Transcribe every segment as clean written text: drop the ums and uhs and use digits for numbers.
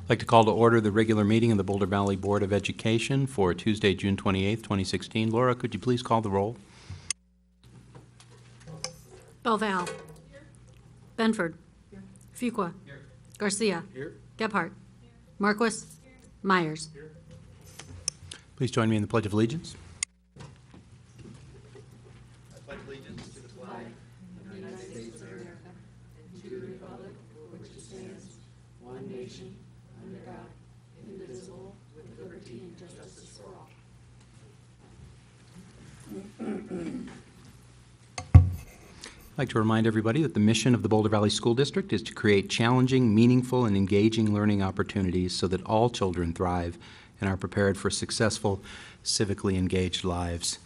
I'd like to call to order the regular meeting of the Boulder Valley Board of Education for Tuesday, June 28th, 2016. Laura, could you please call the roll? Belval. Here. Benford. Here. Fuqua. Here. Garcia. Here. Gebhardt. Here. Marquis. Here. Myers. Here. Please join me in the Pledge of Allegiance. I pledge allegiance to the flag of the United States of America and to the republic for which it stands, one nation, under God, indivisible, with liberty and justice for all. I'd like to remind everybody that the mission of the Boulder Valley School District is to create challenging, meaningful, and engaging learning opportunities so that all children thrive and are prepared for successful, civically engaged lives.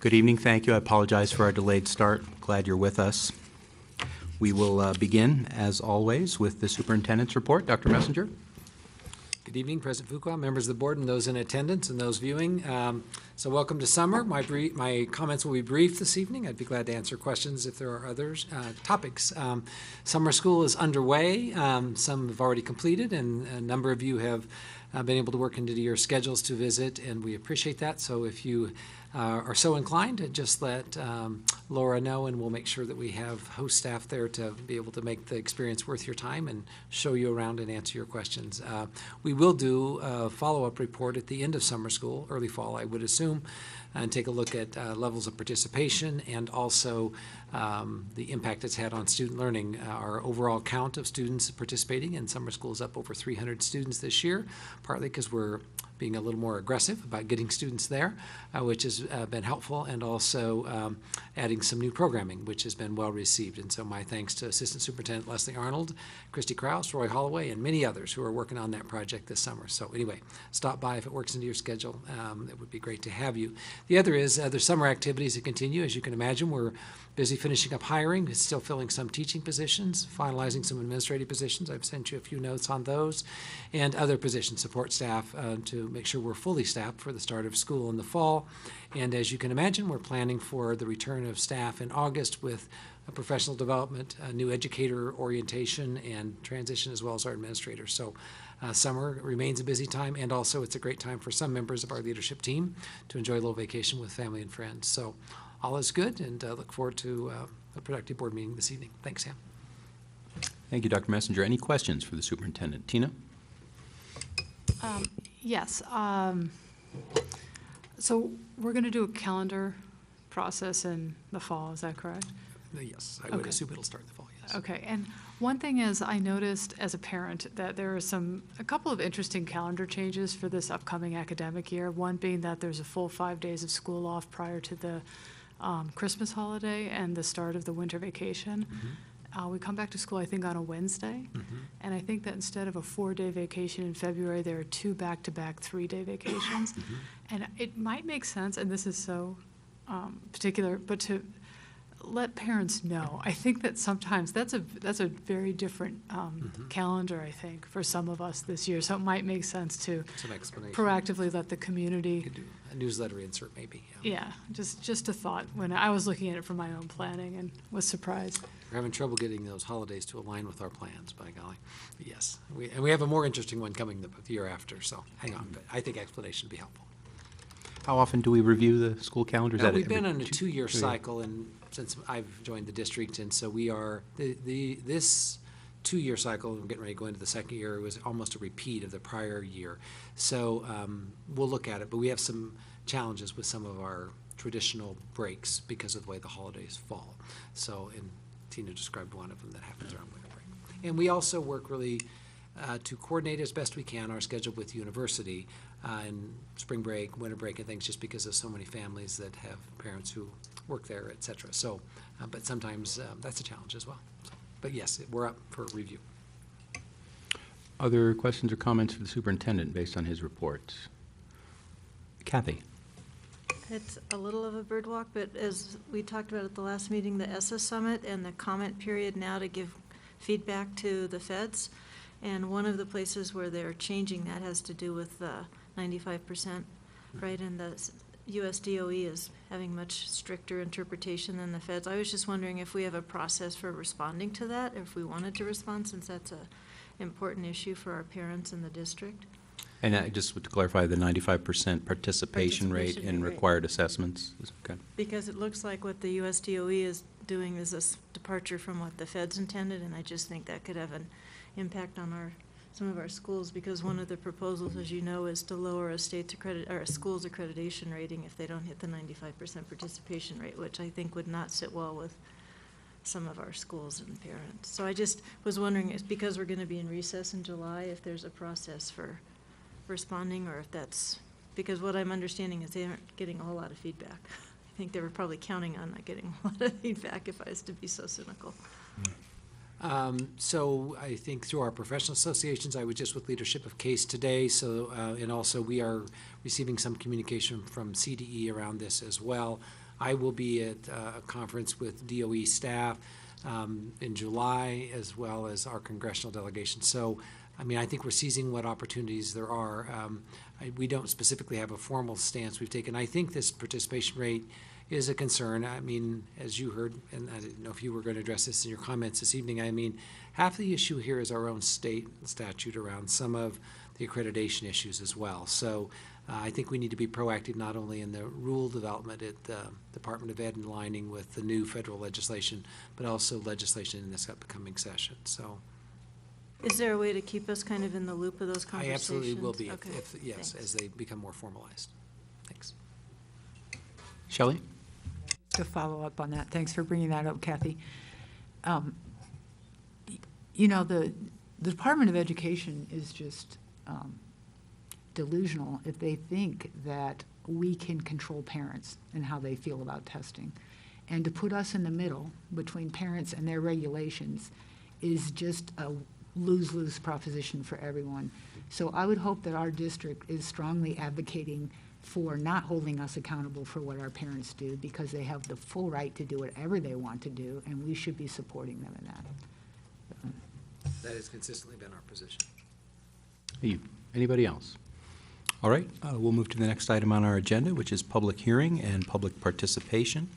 Good evening. Thank you. I apologize for our delayed start. Glad you're with us. We will begin, as always, with the superintendent's report. Dr. Messenger. Good evening, President Fuqua, members of the board, and those in attendance and those viewing. So welcome to summer. My comments will be brief this evening. I'd be glad to answer questions if there are others topics. Summer school is underway. Some have already completed, and a number of you have been able to work into your schedules to visit, and we appreciate that. So if you are so inclined, just let Laura know, and we'll make sure that we have host staff there to be able to make the experience worth your time and show you around and answer your questions. We will do a follow-up report at the end of summer school, early fall, I would assume, and take a look at levels of participation and also the impact it's had on student learning. Our overall count of students participating in summer school is up over 300 students this year, partly because we're being a little more aggressive about getting students there, which has been helpful, and also adding some new programming, which has been well received. And so my thanks to Assistant Superintendent Leslie Arnold, Christy Krause, Roy Holloway, and many others who are working on that project this summer. So anyway, stop by if it works into your schedule. It would be great to have you. The other is there's summer activities that continue. As you can imagine, we're busy finishing up hiring, still filling some teaching positions, finalizing some administrative positions. I've sent you a few notes on those, and other positions, support staff, to make sure we're fully staffed for the start of school in the fall. And as you can imagine, we're planning for the return of staff in August with a professional development, a new educator orientation, and transition, as well as our administrators. So summer remains a busy time, and also it's a great time for some members of our leadership team to enjoy a little vacation with family and friends. So all is good, and look forward to a productive board meeting this evening. Thanks, Sam. Thank you, Dr. Messenger. Any questions for the superintendent? Tina? Yes. So we're going to do a calendar process in the fall, is that correct? Yes, I would assume it'll start in the fall, yes. Okay, and one thing is I noticed as a parent that there are a couple of interesting calendar changes for this upcoming academic year, one being that there's a full 5 days of school off prior to the Christmas holiday and the start of the winter vacation. Mm-hmm. We come back to school, I think, on a Wednesday, mm-hmm. and I think that instead of a 4-day vacation in February, there are 2 back-to-back 3-day vacations. Mm-hmm. And it might make sense, and this is so particular, but to let parents know. I think that sometimes that's a very different mm-hmm. calendar, I think, for some of us this year. So it might make sense to proactively let the community. You could do a newsletter insert, maybe. Yeah, just a thought when I was looking at it for my own planning and was surprised. We're having trouble getting those holidays to align with our plans, by golly. But yes, we have a more interesting one coming the year after, so hang on. But I think explanation would be helpful. How often do we review the school calendar? We've been on a 2-year cycle, and since I've joined the district, and so we are this 2-year cycle. We're getting ready to go into the second year. It was almost a repeat of the prior year, so we'll look at it. But we have some challenges with some of our traditional breaks because of the way the holidays fall. So, and Tina described one of them that happens around winter break. And we also work really to coordinate as best we can our schedule with university and spring break, winter break, and things, just because of so many families that have parents who work there, et cetera. So, but sometimes that's a challenge as well. So, but yes, we're up for review. Other questions or comments for the superintendent based on his report? Kathy. It's a little of a bird walk, but as we talked about at the last meeting, the ESSA Summit and the comment period now to give feedback to the feds. And one of the places where they're changing that has to do with the 95%, right? And the US DOE is having much stricter interpretation than the feds. I was just wondering if we have a process for responding to that, if we wanted to respond, since that's important issue for our parents in the district. And just to clarify, the 95% participation rate Participation in rate, right. required assessments is okay. Because it looks like what the USDOE is doing is a departure from what the feds intended, and I just think that could have an impact on some of our schools, because one of the proposals, as you know, is to lower a school's accreditation rating if they don't hit the 95% participation rate, which I think would not sit well with some of our schools and parents. So I just was wondering, if because we're going to be in recess in July, if there's a process for responding, or if that's, because what I'm understanding is they aren't getting a whole lot of feedback. I think they were probably counting on not getting a lot of feedback, if I was to be so cynical. So I think through our professional associations, I was just with leadership of CASE today. So, and also we are receiving some communication from CDE around this as well. I will be at a conference with DOE staff in July, as well as our congressional delegation. So, I mean, I think we're seizing what opportunities there are. We don't specifically have a formal stance we've taken. I think this participation rate is a concern. I mean, as you heard, and I didn't know if you were going to address this in your comments this evening, I mean, half the issue here is our own state statute around some of the accreditation issues as well. So I think we need to be proactive not only in the rule development at the Department of Ed in aligning with the new federal legislation, but also legislation in this upcoming session. So Is there a way to keep us kind of in the loop of those I conversations? absolutely will be, Okay, yes, thanks. as they become more formalized. Thanks. Shelley? To follow up on that, thanks for bringing that up, Kathy. You know, the Department of Education is just delusional if they think that we can control parents and how they feel about testing. And to put us in the middle between parents and their regulations is just a lose-lose proposition for everyone. So I would hope that our district is strongly advocating for not holding us accountable for what our parents do, because they have the full right to do whatever they want to do, and we should be supporting them in that. That has consistently been our position. Anybody else? All right, we'll move to the next item on our agenda, which is public hearing and public participation.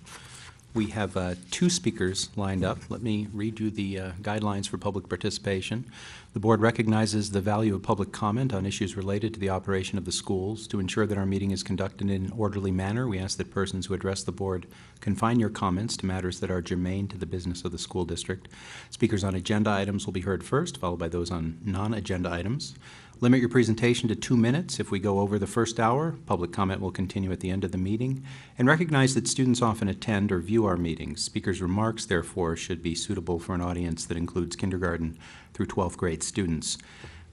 We have 2 speakers lined up. Let me read you the guidelines for public participation. The board recognizes the value of public comment on issues related to the operation of the schools. To ensure that our meeting is conducted in an orderly manner, we ask that persons who address the board confine your comments to matters that are germane to the business of the school district. Speakers on agenda items will be heard first, followed by those on non-agenda items. Limit your presentation to 2 minutes. If we go over the first hour, public comment will continue at the end of the meeting. And recognize that students often attend or view our meetings. Speakers' remarks, therefore, should be suitable for an audience that includes kindergarten through 12th grade students.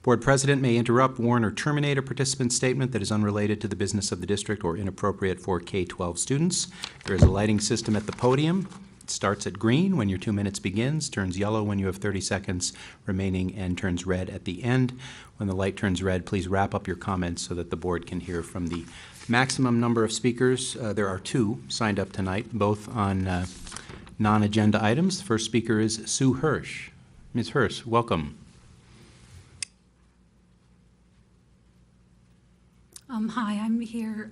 Board President may interrupt, warn, or terminate a participant's statement that is unrelated to the business of the district or inappropriate for K-12 students. There is a lighting system at the podium. It starts at green when your 2 minutes begins, turns yellow when you have 30 seconds remaining, and turns red at the end. When the light turns red, please wrap up your comments so that the board can hear from the maximum number of speakers. There are 2 signed up tonight, both on non-agenda items. The first speaker is Sue Hirsch. Ms. Hirsch, welcome. Hi, I'm here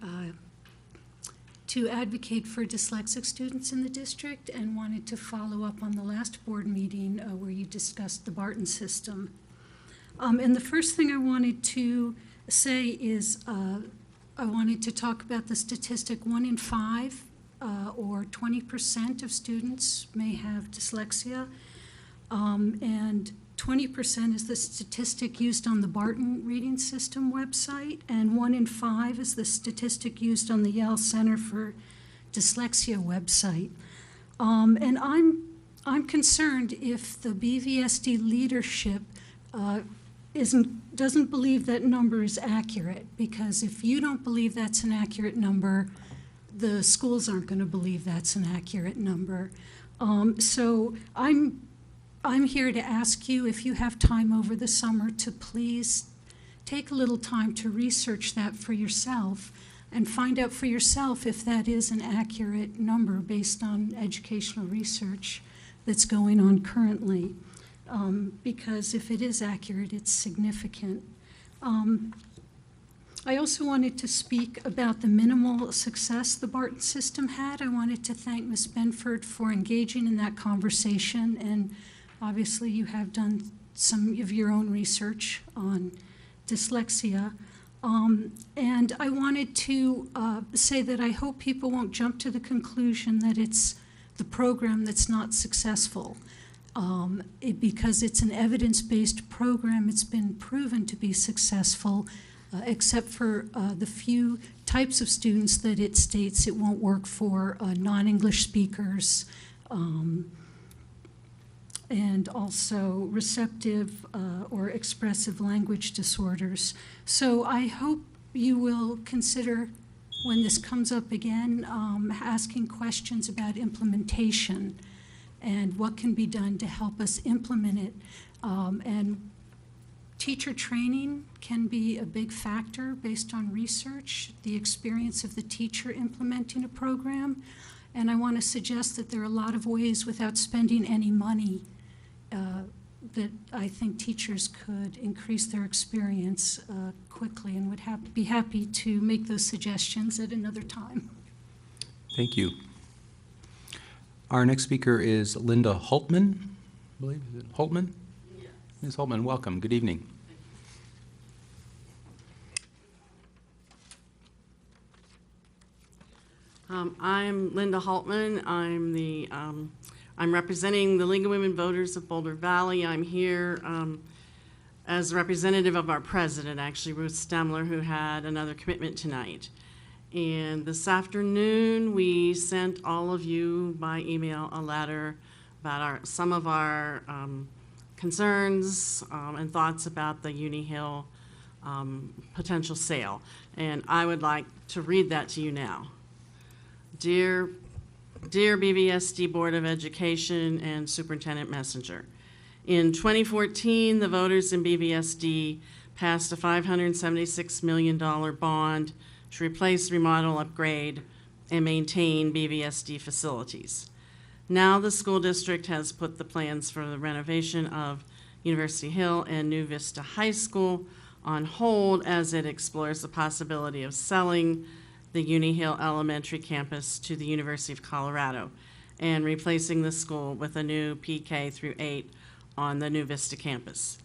to advocate for dyslexic students in the district, and wanted to follow up on the last board meeting where you discussed the Barton system. And the first thing I wanted to say is I wanted to talk about the statistic 1 in 5 or 20% of students may have dyslexia, and 20% is the statistic used on the Barton Reading System website, and 1 in 5 is the statistic used on the Yale Center for Dyslexia website. And I'm concerned if the BVSD leadership doesn't believe that number is accurate, because if you don't believe that's an accurate number, the schools aren't going to believe that's an accurate number. So I'm here to ask you, if you have time over the summer, to please take a little time to research that for yourself and find out for yourself if that is an accurate number based on educational research that's going on currently. Because if it is accurate, it's significant. I also wanted to speak about the minimal success the Barton system had. I wanted to thank Ms. Benford for engaging in that conversation, and obviously you have done some of your own research on dyslexia. And I wanted to say that I hope people won't jump to the conclusion that it's the program that's not successful. Because it's an evidence-based program, it's been proven to be successful, except for the few types of students that it states it won't work for, non-English speakers, and also receptive or expressive language disorders. So I hope you will consider, when this comes up again, asking questions about implementation and what can be done to help us implement it. And teacher training can be a big factor based on research, the experience of the teacher implementing a program. And I want to suggest that there are a lot of ways without spending any money that I think teachers could increase their experience quickly, and would be happy to make those suggestions at another time. Thank you. Our next speaker is Linda Holtman. I believe, is it Holtman? Yes. Ms. Holtman, welcome. Good evening. I'm Linda Holtman. I'm representing the League of Women Voters of Boulder Valley. I'm here as representative of our president, actually, Ruth Stemler, who had another commitment tonight. And this afternoon, we sent all of you by email a letter about some of our concerns and thoughts about the Uni Hill potential sale. And I would like to read that to you now. Dear BVSD Board of Education and Superintendent Messenger, in 2014, the voters in BVSD passed a $576 million bond to replace, remodel, upgrade, and maintain BVSD facilities. Now the school district has put the plans for the renovation of University Hill and New Vista High School on hold as it explores the possibility of selling the Uni Hill Elementary campus to the University of Colorado and replacing the school with a new PK through 8 on the New Vista campus.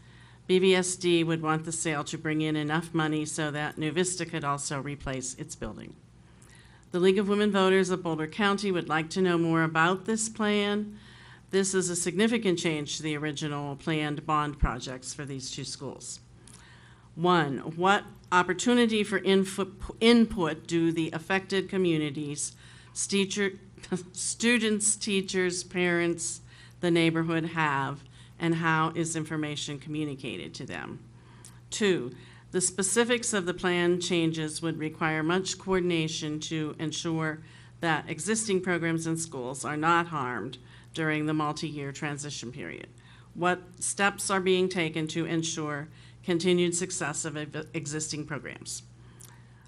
BVSD would want the sale to bring in enough money so that New Vista could also replace its building. The League of Women Voters of Boulder County would like to know more about this plan. This is a significant change to the original planned bond projects for these two schools. 1, what opportunity for input do the affected communities, students, teachers, parents, the neighborhood have, and how is information communicated to them? 2, the specifics of the plan changes would require much coordination to ensure that existing programs in schools are not harmed during the multi-year transition period. What steps are being taken to ensure continued success of existing programs?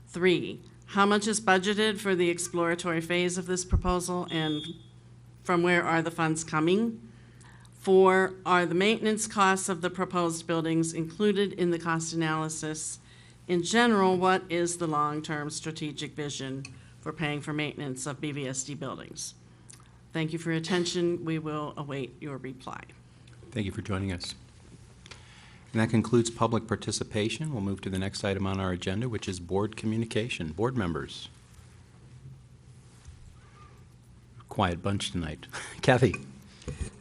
3, how much is budgeted for the exploratory phase of this proposal, and from where are the funds coming? 4, are the maintenance costs of the proposed buildings included in the cost analysis? In general, what is the long-term strategic vision for paying for maintenance of BVSD buildings? Thank you for your attention. We will await your reply. Thank you for joining us. And that concludes public participation. We'll move to the next item on our agenda, which is board communication. Board members. Quiet bunch tonight. Kathy.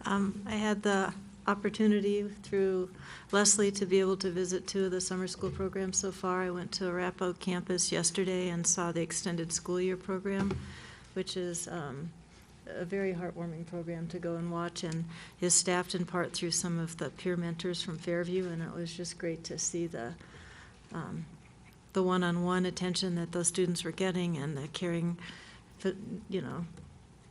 I had the opportunity through Leslie to be able to visit 2 of the summer school programs so far. I went to Arapahoe campus yesterday and saw the extended school year program, which is a very heartwarming program to go and watch, and is staffed in part through some of the peer mentors from Fairview, and it was just great to see the one-on-one attention that those students were getting and the caring,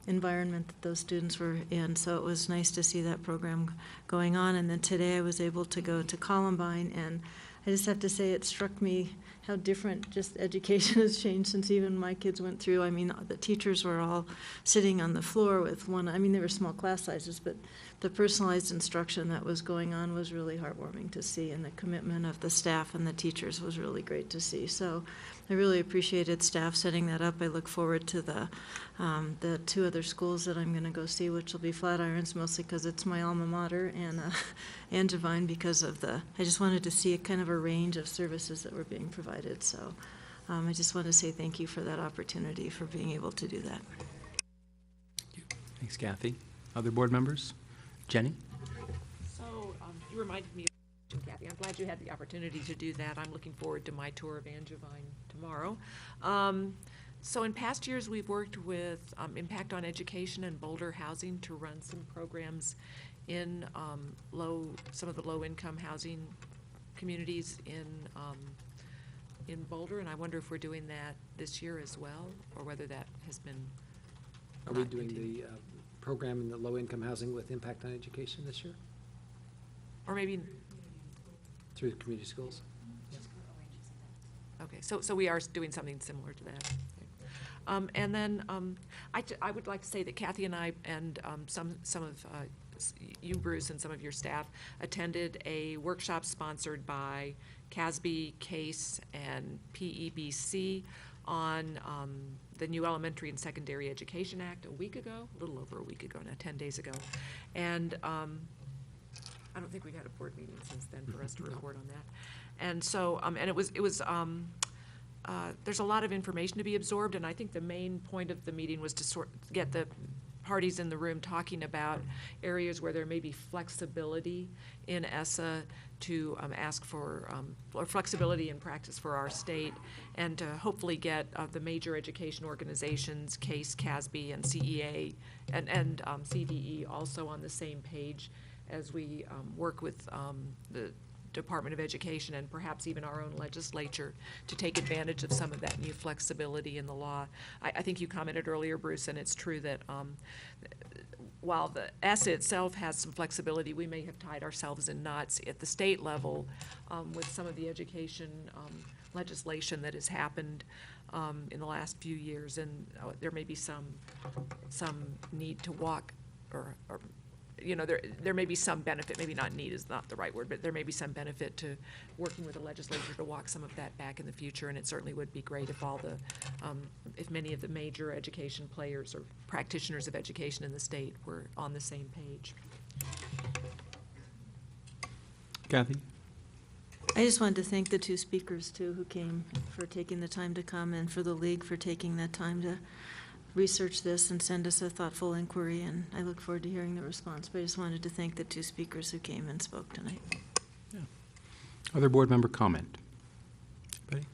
environment that those students were in. So it was nice to see that program going on. And then today I was able to go to Columbine, and I just have to say it struck me how different just education has changed since even my kids went through. I mean, the teachers were all sitting on the floor with they were small class sizes, but the personalized instruction that was going on was really heartwarming to see, and the commitment of the staff and the teachers was really great to see. So I really appreciated staff setting that up. I look forward to the 2 other schools that I'm going to go see, which will be Flatirons, mostly because it's my alma mater, and Divine because of I just wanted to see a kind of a range of services that were being provided. So I just want to say thank you for that opportunity, for being able to do that. Thanks, Kathy. Other board members? Jenny? So you reminded me, Kathy, I'm glad you had the opportunity to do that. I'm looking forward to my tour of Angevine tomorrow. So in past years, we've worked with Impact on Education and Boulder Housing to run some programs in some of the low-income housing communities in Boulder, and I wonder if we're doing that this year as well, or whether that has been. Are we doing the program in the low-income housing with Impact on Education this year Or maybe, through the community schools? okay, so we are doing something similar to that. And then I would like to say that Kathy and I and some of you, Bruce, and some of your staff attended a workshop sponsored by CASB, CASE, and PEBC on the new Elementary and Secondary Education Act a little over a week ago, now 10 days ago. And I don't think we've had a board meeting since then for us to report on that. And so, and it was there's a lot of information to be absorbed, and I think the main point of the meeting was to get the parties in the room talking about areas where there may be flexibility in ESSA to ask for, or flexibility in practice for our state, and to hopefully get the major education organizations, CASE, CASB, and CEA, and CDE also on the same page as we work with the Department of Education and perhaps even our own legislature to take advantage of some of that new flexibility in the law. I think you commented earlier, Bruce, and it's true that while the ESSA itself has some flexibility, we may have tied ourselves in knots at the state level with some of the education legislation that has happened in the last few years, and there may be some need to walk or you know, there may be some benefit, maybe not need is not the right word, but there may be some benefit to working with the legislature to walk some of that back in the future, and it certainly would be great if if many of the major education players or practitioners of education in the state were on the same page. Kathy? I just wanted to thank the 2 speakers, too, who came, for taking the time to come, and for the league for taking that time to research this and send us a thoughtful inquiry, and I look forward to hearing the response. But I just wanted to thank the 2 speakers who came and spoke tonight. Yeah. Other board member comment? Anybody?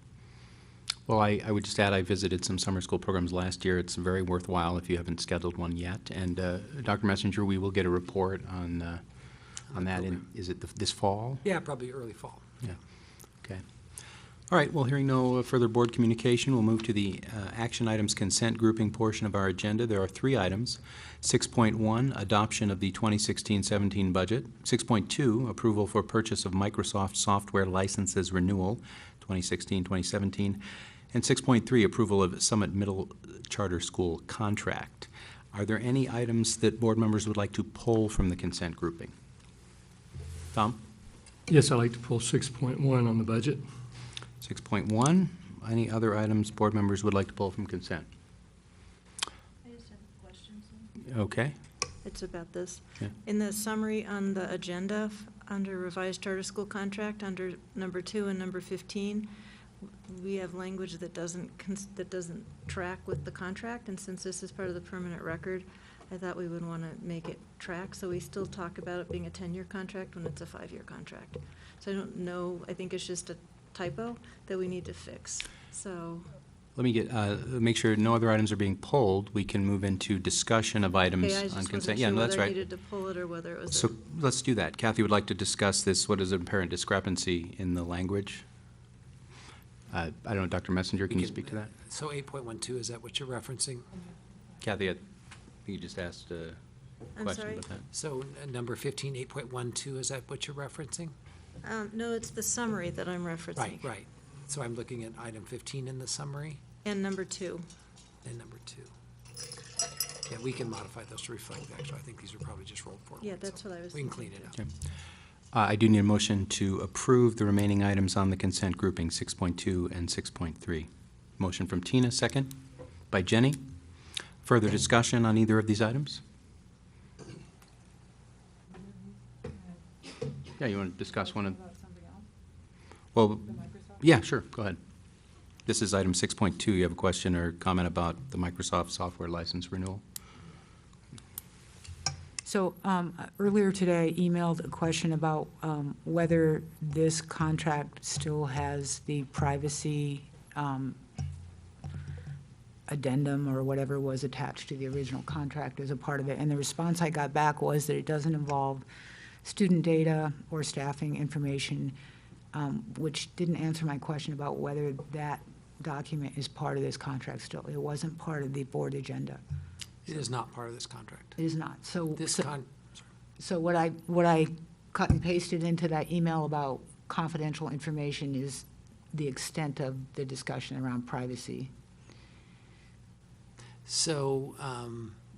Well, I would just add I visited some summer school programs last year. It's very worthwhile if you haven't scheduled one yet. And Dr. Messenger, we will get a report on that. Is it this fall? Yeah, probably early fall. Yeah. Okay. All right, well, hearing no further board communication, we'll move to the action items consent grouping portion of our agenda. There are 3 items. 6.1, adoption of the 2016-17 budget. 6.2, approval for purchase of Microsoft software licenses renewal, 2016-2017. And 6.3, approval of Summit Middle Charter School contract. Are there any items that board members would like to pull from the consent grouping? Tom? Yes, I'd like to pull 6.1 on the budget. 6.1, any other items board members would like to pull from consent? I just have questions. Okay. It's about this. Yeah. In the summary on the agenda, under revised charter school contract, under number 2 and number 15, we have language that doesn't track with the contract, and since this is part of the permanent record, I thought we would want to make it track, so we still talk about it being a 10-year contract when it's a 5-year contract. So I don't know, I think it's just a typo that we need to fix. So Let me get make sure no other items are being pulled. We can move into discussion of items okay, I on just consent. wasn't Yeah, sure no, that's whether I right. needed to pull it or whether it was. So let's do that. Kathy would like to discuss this. What is an apparent discrepancy in the language? I don't know, Dr. Messenger, can you speak to that? So 8.12, is that what you're referencing? Kathy, I think you just asked a I'm question sorry? about that. So number 15, 8.12, is that what you're referencing? No, it's the summary that I'm referencing. Right. So I'm looking at item 15 in the summary And number 2. and number 2. Yeah, we can modify those to reflect that. Actually, I think these are probably just rolled forward. Yeah, that's so what I was we can thinking. clean it up. Okay. I do need a motion to approve the remaining items on the consent grouping, 6.2 and 6.3. Motion from Tina, second by Jenny. Further discussion on either of these items? Yeah, you want to discuss one of? Well, yeah, sure, go ahead. This is item 6.2. You have a question or comment about the Microsoft software license renewal? So earlier today, I emailed a question about whether this contract still has the privacy addendum or whatever was attached to the original contract as a part of it. And the response I got back was that it doesn't involve student data or staffing information, which didn't answer my question about whether that document is part of this contract still. It wasn't part of the board agenda. It is not part of this contract. It is not. Sorry. So what I cut and pasted into that email about confidential information is the extent of the discussion around privacy. So,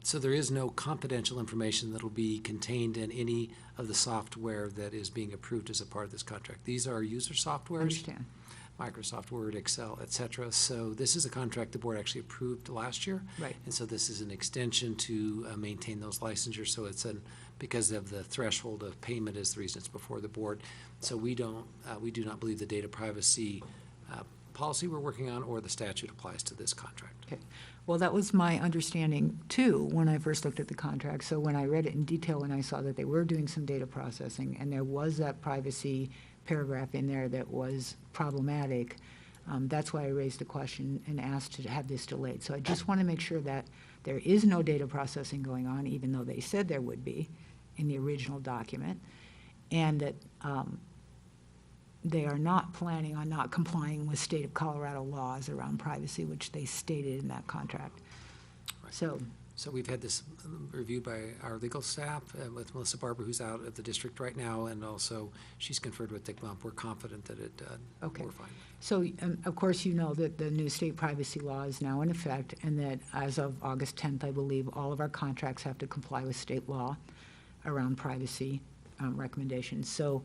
so there is no confidential information that will be contained in any of the software that is being approved as a part of this contract. These are user softwares. Understand. Microsoft Word, Excel, et cetera. So this is a contract the board actually approved last year. Right. And so this is an extension to maintain those licensures. So it's because of the threshold of payment is the reason it's before the board. So we do not believe the data privacy policy we're working on or the statute applies to this contract. Okay. Well, that was my understanding too when I first looked at the contract. So when I read it in detail and I saw that they were doing some data processing and there was that privacy paragraph in there that was problematic, that's why I raised the question and asked to have this delayed. So I just want to make sure that there is no data processing going on, even though they said there would be in the original document, and that they are not planning on not complying with state of Colorado laws around privacy, which they stated in that contract. Right. So we've had this reviewed by our legal staff with Melissa Barber, who's out of the district right now, and also she's conferred with Dick Bump. We're confident that okay. we're fine. So, of course, you know that the new state privacy law is now in effect, and that as of August 10th, I believe, all of our contracts have to comply with state law around privacy recommendations. So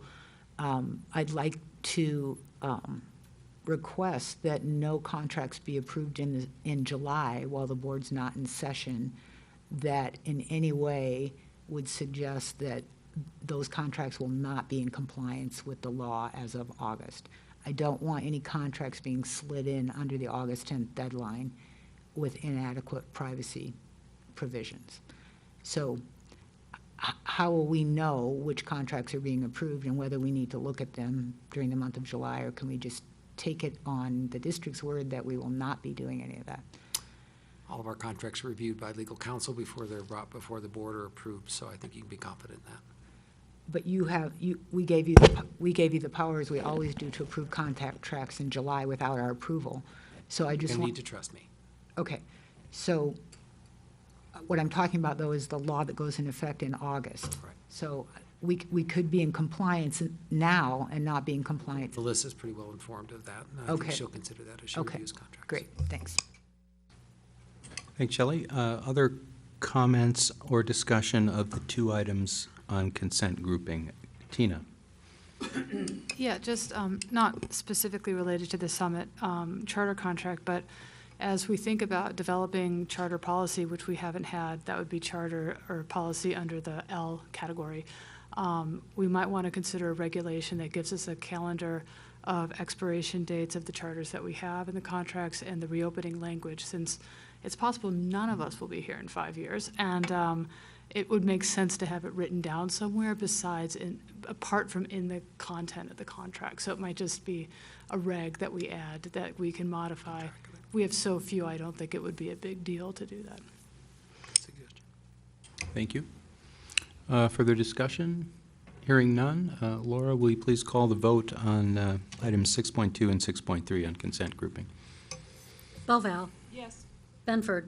I'd like to request that no contracts be approved in July while the board's not in session that in any way would suggest that those contracts will not be in compliance with the law as of August. I don't want any contracts being slid in under the August 10th deadline with inadequate privacy provisions. So how will we know which contracts are being approved and whether we need to look at them during the month of July, or can we just take it on the district's word that we will not be doing any of that? All of our contracts are reviewed by legal counsel before they're brought before the board or approved, so I think you can be confident in that. But we gave you the power, as we always do, to approve contracts in July without our approval. So I just You want. need to trust me. Okay, so what I'm talking about, though, is the law that goes in effect in August. Right. So we could be in compliance now and not be in compliance. Melissa's pretty well informed of that, and I Okay. think she'll consider that as she Okay, reviews contracts. great, thanks. Thanks, Shelley. Other comments or discussion of the two items on consent grouping? Tina? Yeah, just not specifically related to the summit charter contract, but as we think about developing charter policy, which we haven't had, that would be charter or policy under the L category. We might want to consider a regulation that gives us a calendar of expiration dates of the charters that we have in the contracts and the reopening language, since it's possible none of us will be here in 5 years. And it would make sense to have it written down somewhere besides, apart from in the content of the contract. So it might just be a reg that we add that we can modify. We have so few, I don't think it would be a big deal to do that. That's a suggestion. Thank you. Further discussion? Hearing none. Laura, will you please call the vote on items 6.2 and 6.3 on consent grouping? Belval. Yes. Benford.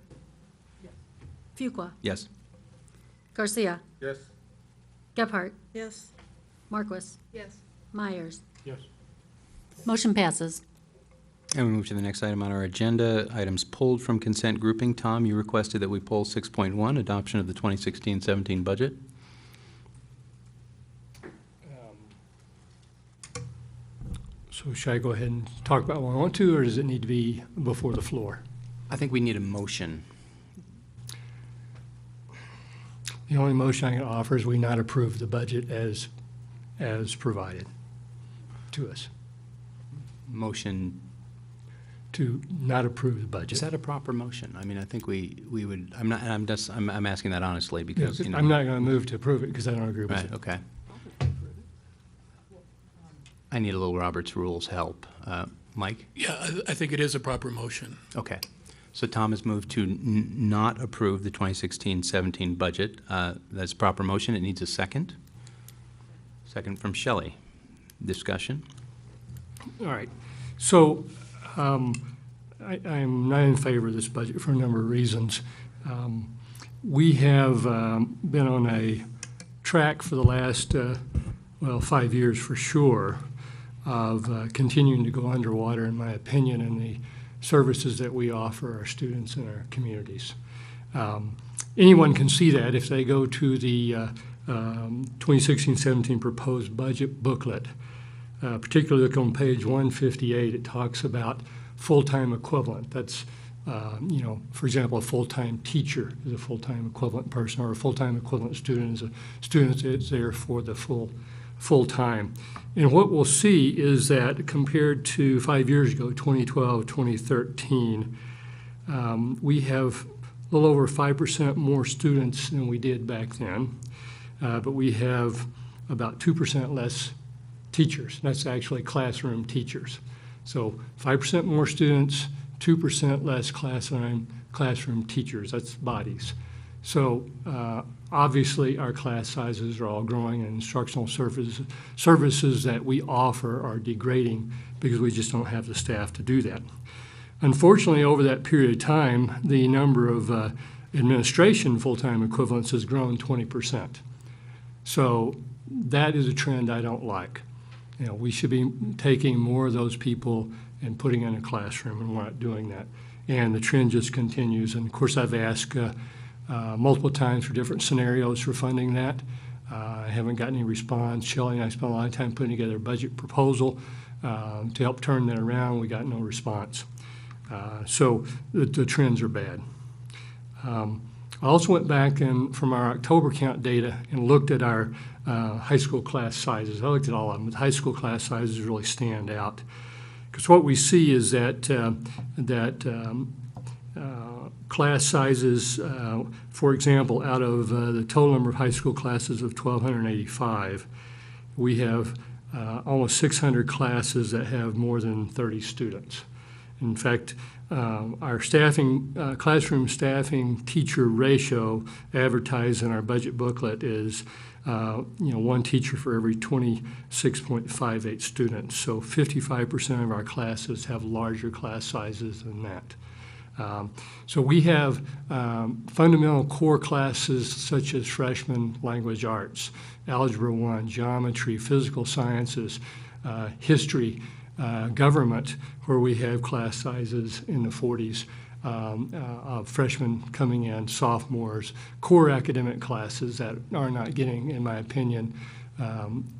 Fuqua. Yes. Garcia. Yes. Gebhardt. Yes. Marquis. Yes. Myers. Yes. Motion passes. And we move to the next item on our agenda, items pulled from consent grouping. Tom, you requested that we pull 6.1, adoption of the 2016-17 budget. So should I go ahead and talk about what I want to, or does it need to be before the floor? I think we need a motion. The only motion I can offer is we not approve the budget as provided to us, Motion, to not approve the is budget. that a proper motion? I mean, I think we would, I'm asking that honestly because, you know. I'm not going to move to approve it because I don't agree with Right, it. okay. I need a little Robert's Rules help. Mike? Yeah, I think it is a proper motion. Okay. So Tom has moved to not approve the 2016-17 budget. That's proper motion. It needs a second. Second from Shelley. Discussion? All right. So I'm not in favor of this budget for a number of reasons. We have been on a track for the last, 5 years for sure, of continuing to go underwater, in my opinion, in the services that we offer our students and our communities. Anyone can see that if they go to the 2016-17 proposed budget booklet. Particularly look on page 158, it talks about full-time equivalent. That's, for example, a full-time teacher is a full-time equivalent person, or a full-time equivalent student is a student that's there for the full time. And what we'll see is that compared to 5 years ago, 2012, 2013, we have a little over 5% more students than we did back then, but we have about 2% less teachers. That's actually classroom teachers. So 5% more students, 2% less classroom teachers. That's bodies. So obviously our class sizes are all growing, and instructional services that we offer are degrading because we just don't have the staff to do that. Unfortunately, over that period of time, the number of administration full-time equivalents has grown 20%. So that is a trend I don't like. We should be taking more of those people and putting in a classroom, and we're not doing that. And the trend just continues. And of course, I've asked multiple times for different scenarios for funding that. I haven't gotten any response. Shelley and I spent a lot of time putting together a budget proposal to help turn that around. We got no response. So the trends are bad. I also went back and from our October count data and looked at our high school class sizes. I looked at all of them, but high school class sizes really stand out. Because what we see is that class sizes, for example, out of the total number of high school classes of 1,285, we have almost 600 classes that have more than 30 students. In fact, our classroom staffing teacher ratio advertised in our budget booklet is one teacher for every 26.58 students. So 55% of our classes have larger class sizes than that. So we have fundamental core classes such as freshman language arts, Algebra 1, geometry, physical sciences, history, government, where we have class sizes in the 40s of freshmen coming in, sophomores, core academic classes that are not getting, in my opinion,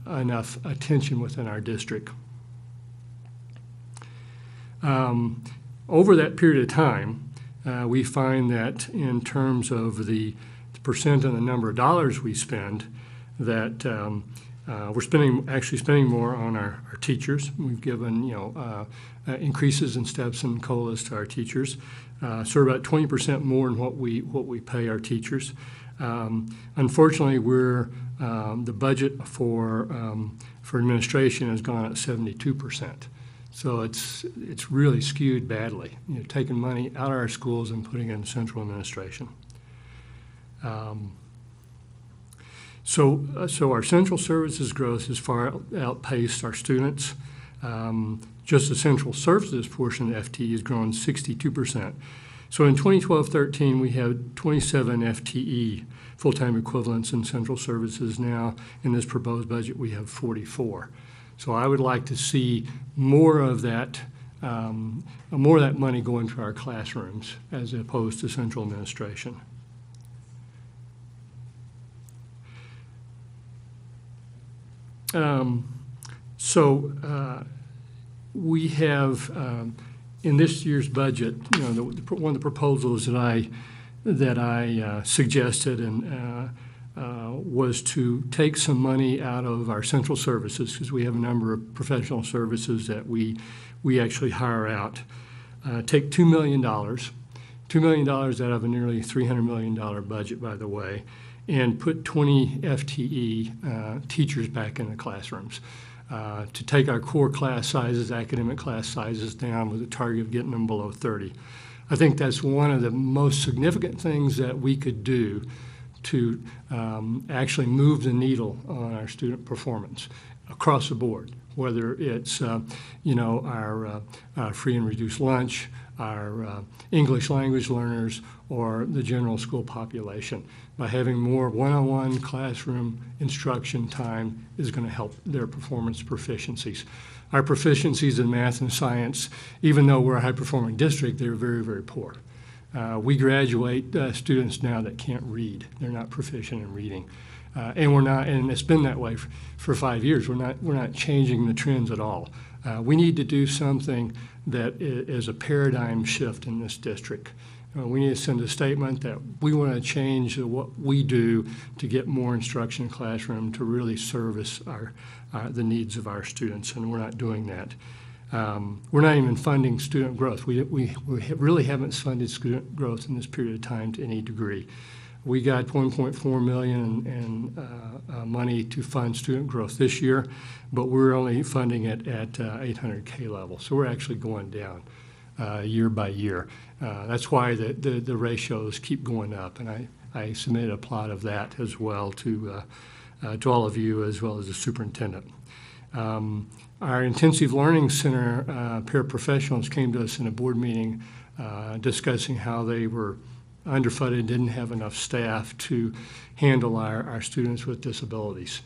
enough attention within our district. Over that period of time, we find that in terms of the percent and the number of dollars we spend, that we're actually spending more on our teachers. We've given increases in steps and COLAs to our teachers, so about 20% more than what we pay our teachers. Unfortunately, the budget for administration has gone up 72%. So it's really skewed badly. Taking money out of our schools and putting it in central administration. So our central services growth has far outpaced our students. Just the central services portion of FTE has grown 62%. So in 2012-13, we had 27 FTE, full-time equivalents in central services. Now, in this proposed budget, we have 44. So I would like to see more of that money go into our classrooms as opposed to central administration. we have, in this year's budget, you know, one of the proposals that I suggested and was to take some money out of our central services, because we have a number of professional services that we actually hire out. Take $2 million out of a nearly $300 million budget, by the way, and put 20 FTE teachers back in the classrooms. To take our core class sizes, academic class sizes down with a target of getting them below 30. I think that's one of the most significant things that we could do to actually move the needle on our student performance across the board, whether it's you know, our free and reduced lunch, our English language learners, or the general school population. By having more one-on-one classroom instruction time is going to help their performance proficiencies. Our proficiencies in math and science, even though we're a high-performing district, they're very, very poor. We graduate students now that can't read. They're not proficient in reading. And we're not, and it's been that way for 5 years. We're not changing the trends at all. We need to do something that is a paradigm shift in this district. We need to send a statement that we want to change what we do to get more instruction in the classroom to really service the needs of our students, and we're not doing that. We're not even funding student growth. We really haven't funded student growth in this period of time to any degree. We got $1.4 million in money to fund student growth this year, but we're only funding it at 800K level. So we're actually going down year by year. That's why the ratios keep going up, and I submitted a plot of that as well to all of you, as well as the superintendent. Our Intensive Learning Center paraprofessionals came to us in a board meeting discussing how they were underfunded, didn't have enough staff to handle our students with disabilities.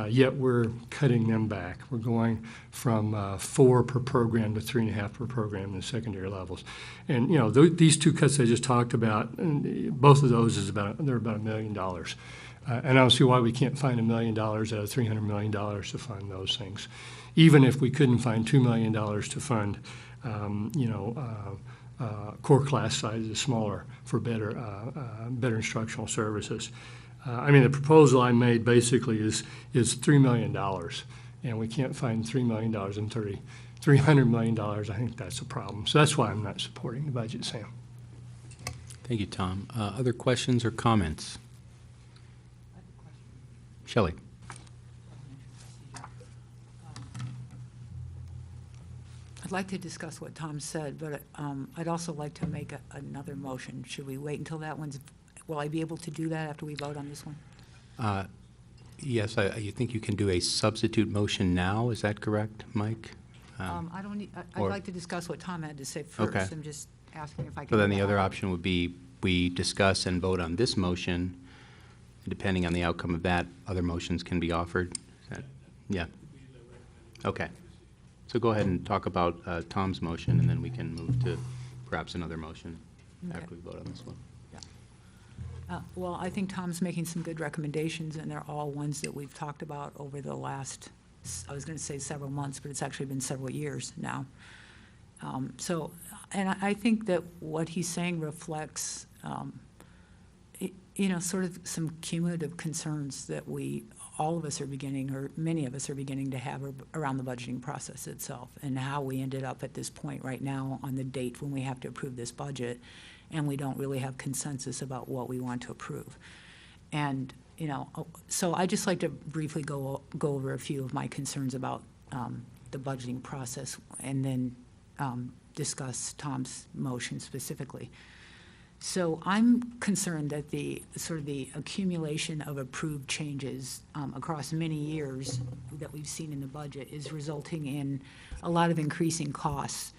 Yet we're cutting them back. We're going from 4 per program to 3.5 per program in the secondary levels. And you know, these 2 cuts I just talked about, both of those they're about $1 million. And I don't see why we can't find $1 million out of $300 million to fund those things. Even if we couldn't find $2 million to fund, you know, core class sizes smaller for better instructional services. I mean, the proposal I made basically is $3 million, and we can't find $3 million and $300 million. I think that's a problem. So that's why I'm not supporting the budget, Sam. Thank you, Tom. Other questions or comments? Shelley. I'd like to discuss what Tom said, but I'd also like to make another motion. Should we wait until that one's, will I be able to do that after we vote on this one? Yes, you think you can do a substitute motion now, is that correct, Mike? I don't need, I'd or- like to discuss what Tom had to say first. Okay. I'm just asking if I can. So then do the that other now. option would be we discuss and vote on this motion. Depending on the outcome of that, other motions can be offered. Is that, yeah. Okay. So go ahead and talk about Tom's motion, and then we can move to perhaps another motion after we vote on this one. Well, I think Tom's making some good recommendations, and they're all ones that we've talked about over the last, I was going to say several months, but it's actually been several years now. So, and I think that what he's saying reflects, you know, sort of some cumulative concerns that all of us are beginning, or many of us are beginning to have around the budgeting process itself, and how we ended up at this point right now on the date when we have to approve this budget, and we don't really have consensus about what we want to approve. And, you know, so I just like to briefly go over a few of my concerns about the budgeting process, and then discuss Tom's motion specifically. So I'm concerned that the accumulation of approved changes across many years that we've seen in the budget is resulting in a lot of increasing costs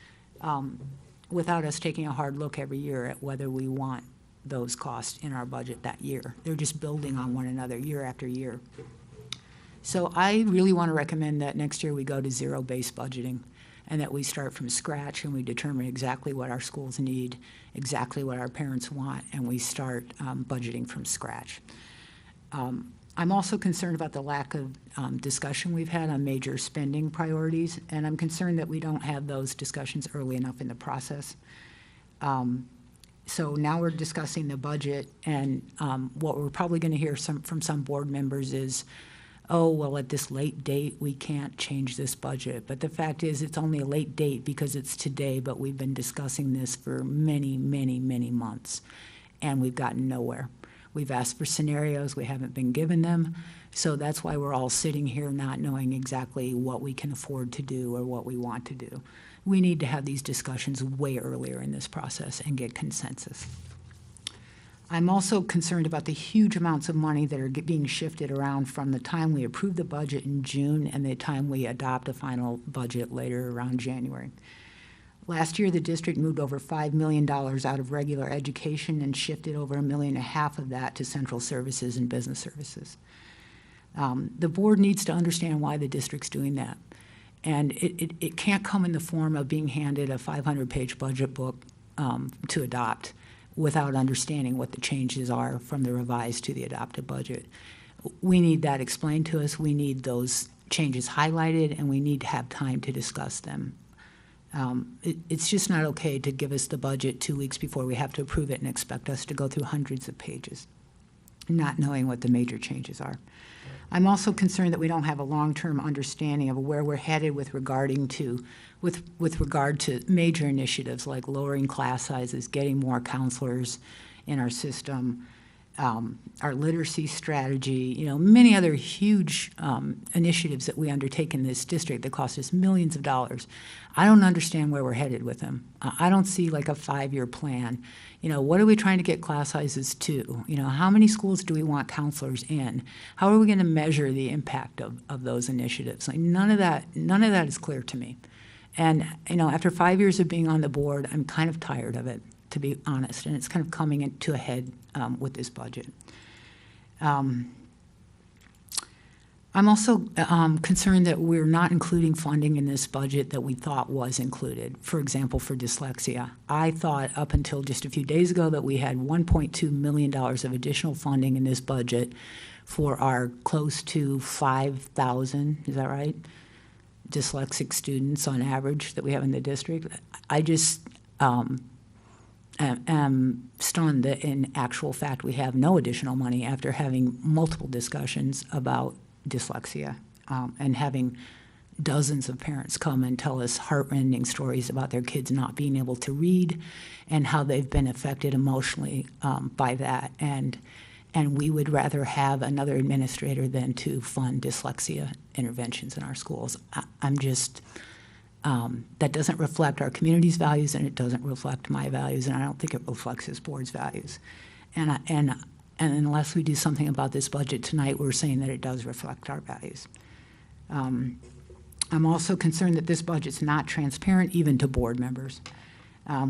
without us taking a hard look every year at whether we want those costs in our budget that year. They're just building on one another year after year. So I really want to recommend that next year we go to zero-based budgeting, and that we start from scratch and we determine exactly what our schools need, exactly what our parents want, and we start budgeting from scratch. I'm also concerned about the lack of discussion we've had on major spending priorities, and I'm concerned that we don't have those discussions early enough in the process. So now we're discussing the budget, and what we're probably going to hear from some board members is, oh, well, at this late date, we can't change this budget. But the fact is, it's only a late date because it's today, but we've been discussing this for many, many, many months, and we've gotten nowhere. We've asked for scenarios, we haven't been given them, so that's why we're all sitting here not knowing exactly what we can afford to do or what we want to do. We need to have these discussions way earlier in this process and get consensus. I'm also concerned about the huge amounts of money that are being shifted around from the time we approve the budget in June and the time we adopt a final budget later around January. Last year, the district moved over $5 million out of regular education and shifted over $1.5 million of that to central services and business services. The board needs to understand why the district's doing that. And it can't come in the form of being handed a 500-page budget book to adopt without understanding what the changes are from the revised to the adopted budget. We need that explained to us. We need those changes highlighted, and we need to have time to discuss them. It's just not okay to give us the budget 2 weeks before we have to approve it and expect us to go through hundreds of pages, not knowing what the major changes are. I'm also concerned that we don't have a long-term understanding of where we're headed with regard to major initiatives like lowering class sizes, getting more counselors in our system, our literacy strategy, many other huge initiatives that we undertake in this district that cost us millions of dollars. I don't understand where we're headed with them. I don't see like a 5-year plan. What are we trying to get class sizes to? How many schools do we want counselors in? How are we going to measure the impact of those initiatives? Like none of that is clear to me. And after 5 years of being on the board, I'm kind of tired of it, to be honest, and it's kind of coming to a head with this budget. I'm also concerned that we're not including funding in this budget that we thought was included. For example, for dyslexia. I thought up until just a few days ago that we had $1.2 million of additional funding in this budget for our close to 5,000, is that right, dyslexic students on average that we have in the district. I just am stunned that in actual fact we have no additional money after having multiple discussions about dyslexia and having dozens of parents come and tell us heartrending stories about their kids not being able to read and how they've been affected emotionally by that. And we would rather have another administrator than to fund dyslexia interventions in our schools. I'm just, that doesn't reflect our community's values, and it doesn't reflect my values, and I don't think it reflects this board's values. And unless we do something about this budget tonight, we're saying that it does reflect our values. I'm also concerned that this budget's not transparent even to board members.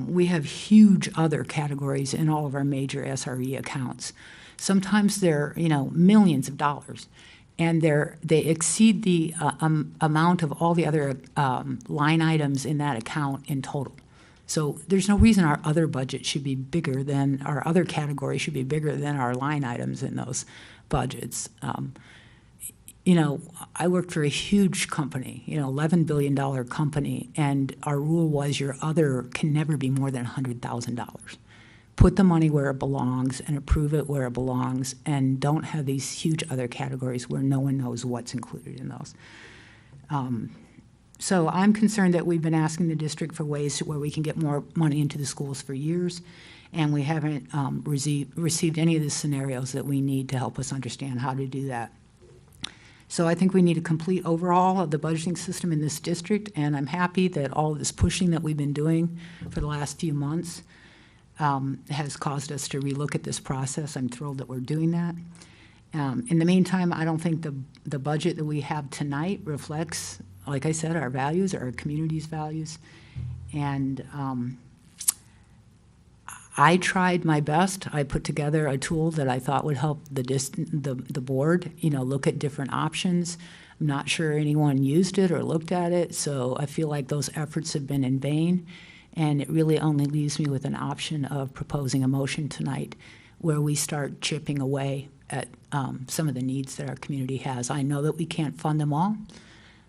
We have huge other categories in all of our major SRE accounts. Sometimes they're, millions of dollars, and they exceed the amount of all the other line items in that account in total. So there's no reason our other budget should be bigger than, our other category should be bigger than our line items in those budgets. I worked for a huge company, $11 billion company, and our rule was your other can never be more than $100,000. Put the money where it belongs and approve it where it belongs, and don't have these huge other categories where no one knows what's included in those. So I'm concerned that we've been asking the district for ways where we can get more money into the schools for years, and we haven't received any of the scenarios that we need to help us understand how to do that. So I think we need a complete overhaul of the budgeting system in this district, and I'm happy that all of this pushing that we've been doing for the last few months has caused us to relook at this process. I'm thrilled that we're doing that. In the meantime, I don't think the budget that we have tonight reflects, like I said, our values, our community's values. And I tried my best. I put together a tool that I thought would help the board, look at different options. I'm not sure anyone used it or looked at it, so I feel like those efforts have been in vain. And it really only leaves me with an option of proposing a motion tonight where we start chipping away at some of the needs that our community has. I know that we can't fund them all,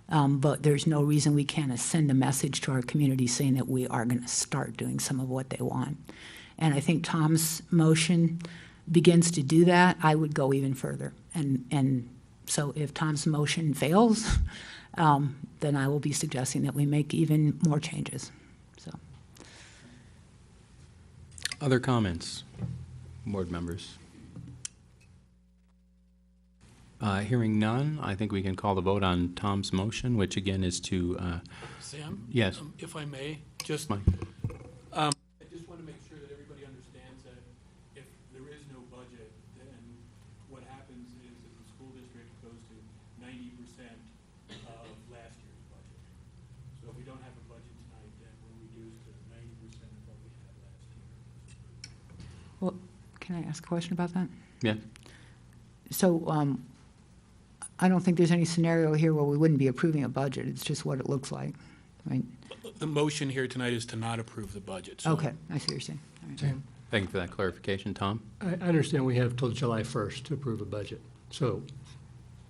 but there's no reason we can't send a message to our community saying that we are going to start doing some of what they want. And I think Tom's motion begins to do that. I would go even further. And so if Tom's motion fails, then I will be suggesting that we make even more changes. So, Other comments, board members? Hearing none, I think we can call the vote on Tom's motion, which again is to, Sam? yes. If I may, just, Mike. I just want to make sure that everybody understands that if there is no budget, then what happens is that the school district goes to 90% of last year's budget. So if we don't have a budget tonight, then we're reduced to 90% of what we had last year. well, can I ask a question about that? Yeah. So I don't think there's any scenario here where we wouldn't be approving a budget. It's just what it looks like, right? The motion here tonight is to not approve the budget. So Okay, I see what you're saying. All right. Sam, Thank you for that clarification, Tom. I understand we have till July 1st to approve a budget. So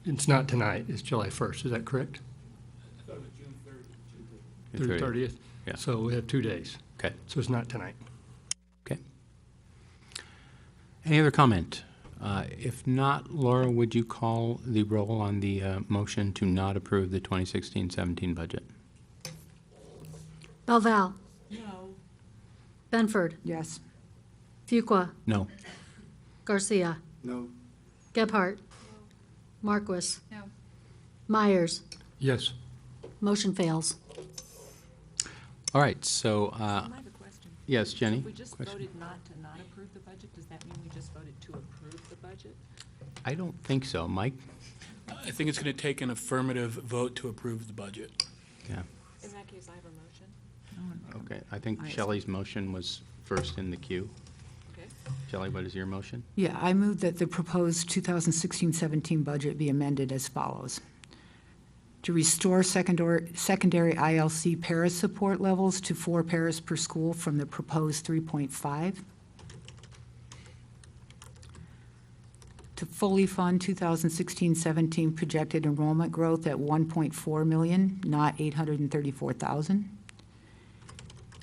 it's not tonight, it's July 1st. Is that correct? I thought it was June 3rd. June Through 30th? Yeah. So we have 2 days. Okay. So it's not tonight. Okay. Any other comment? If not, Laura, would you call the roll on the motion to not approve the 2016-17 budget? Belval. No. Benford. Yes. Fuqua. No. Garcia. No. Gebhardt. Marquis. No. Myers. Yes. Motion fails. All right, so, I have a question. yes, Jenny? If we just Question? voted not to not approve the budget, does that mean we just voted to approve the budget? I don't think so. Mike? I think it's going to take an affirmative vote to approve the budget. Yeah. In that case, I have a motion. Okay, I think Shelley's motion was first in the queue. Okay. Shelley, what is your motion? Yeah, I move that the proposed 2016-17 budget be amended as follows. To restore secondary ILC para support levels to 4 paras per school from the proposed 3.5. To fully fund 2016-17 projected enrollment growth at 1.4 million, not 834,000.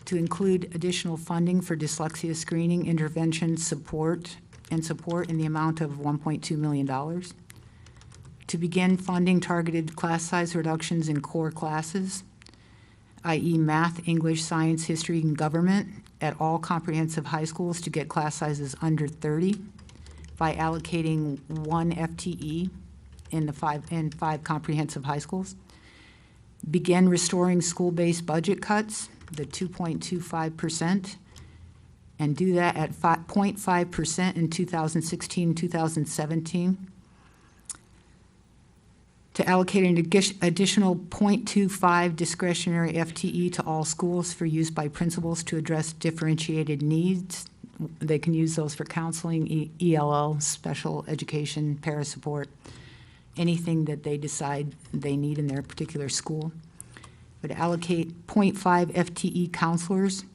To include additional funding for dyslexia screening, intervention, support in the amount of $1.2 million. To begin funding targeted class size reductions in core classes, i.e. math, English, science, history, and government at all comprehensive high schools to get class sizes under 30 by allocating 1 FTE in 5 comprehensive high schools. Begin restoring school-based budget cuts, the 2.25%, and do that at 0.5% in 2016-2017. To allocate an additional 0.25 discretionary FTE to all schools for use by principals to address differentiated needs. They can use those for counseling, ELL, special education, para support, anything that they decide they need in their particular school. But allocate 0.5 FTE counselors,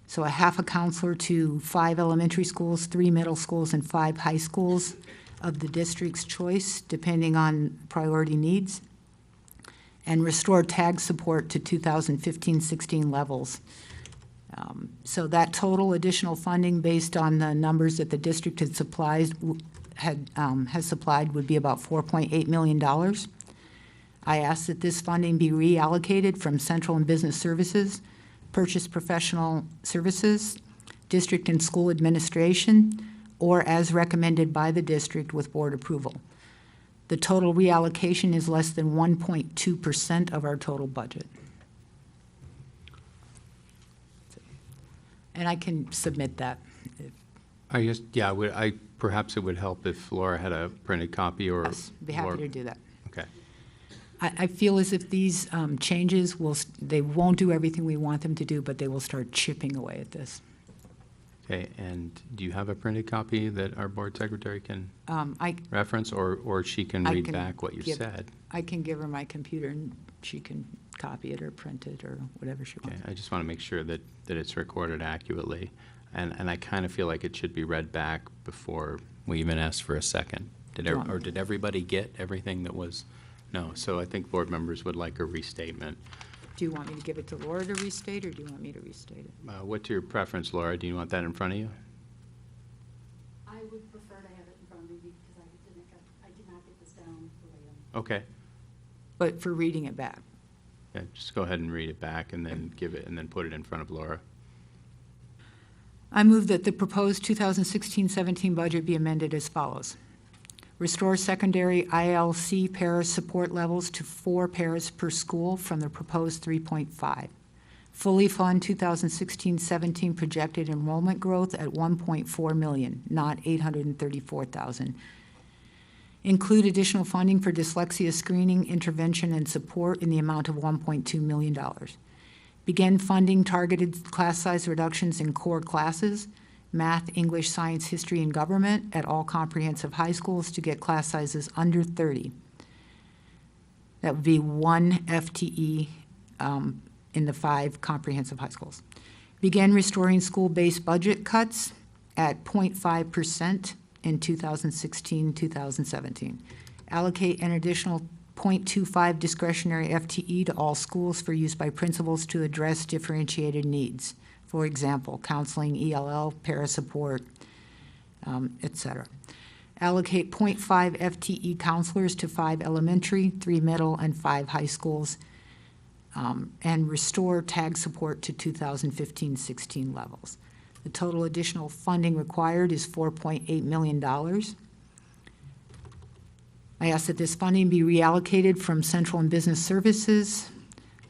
so a half a counselor to 5 elementary schools, 3 middle schools, and 5 high schools of the district's choice, depending on priority needs, and restore TAG support to 2015-16 levels. So that total additional funding, based on the numbers that the district has supplied would be about $4.8 million. I ask that this funding be reallocated from central and business services, purchase professional services, district and school administration, or as recommended by the district with board approval. The total reallocation is less than 1.2% of our total budget. And I can submit that. I guess, yeah, perhaps it would help if Laura had a printed copy or. Yes, be happy to do that. Okay. I feel as if these changes they won't do everything we want them to do, but they will start chipping away at this. Okay, and do you have a printed copy that our board secretary can I reference, or she can I read can back what you give- said? I can give her my computer and she can copy it or print it or whatever she Okay, wants. I just want to make sure that it's recorded accurately. And I kind of feel like it should be read back before We even asked for a second. Yeah. Or did everybody get everything that was? No, so I think board members would like a restatement. Do you want me to give it to Laura to restate, or do you want me to restate it? What's your preference, Laura? Do you want that in front of you? I would prefer to have it in front of me because I did not get this down verbatim. Okay. But for reading it back. Yeah, just go ahead and read it back and then give it, and then put it in front of Laura. I move that the proposed 2016-17 budget be amended as follows. Restore secondary ILC para support levels to 4 paras per school from the proposed 3.5. Fully fund 2016-17 projected enrollment growth at 1.4 million, not 834,000. Include additional funding for dyslexia screening, intervention, and support in the amount of $1.2 million. Begin funding targeted class size reductions in core classes, math, English, science, history, and government at all comprehensive high schools to get class sizes under 30. That would be 1 FTE in the 5 comprehensive high schools. Begin restoring school-based budget cuts at 0.5% in 2016-2017. Allocate an additional 0.25 discretionary FTE to all schools for use by principals to address differentiated needs. For example, counseling, ELL, para support, et cetera. Allocate 0.5 FTE counselors to 5 elementary, 3 middle, and 5 high schools, and restore TAG support to 2015-16 levels. The total additional funding required is $4.8 million. I ask that this funding be reallocated from central and business services,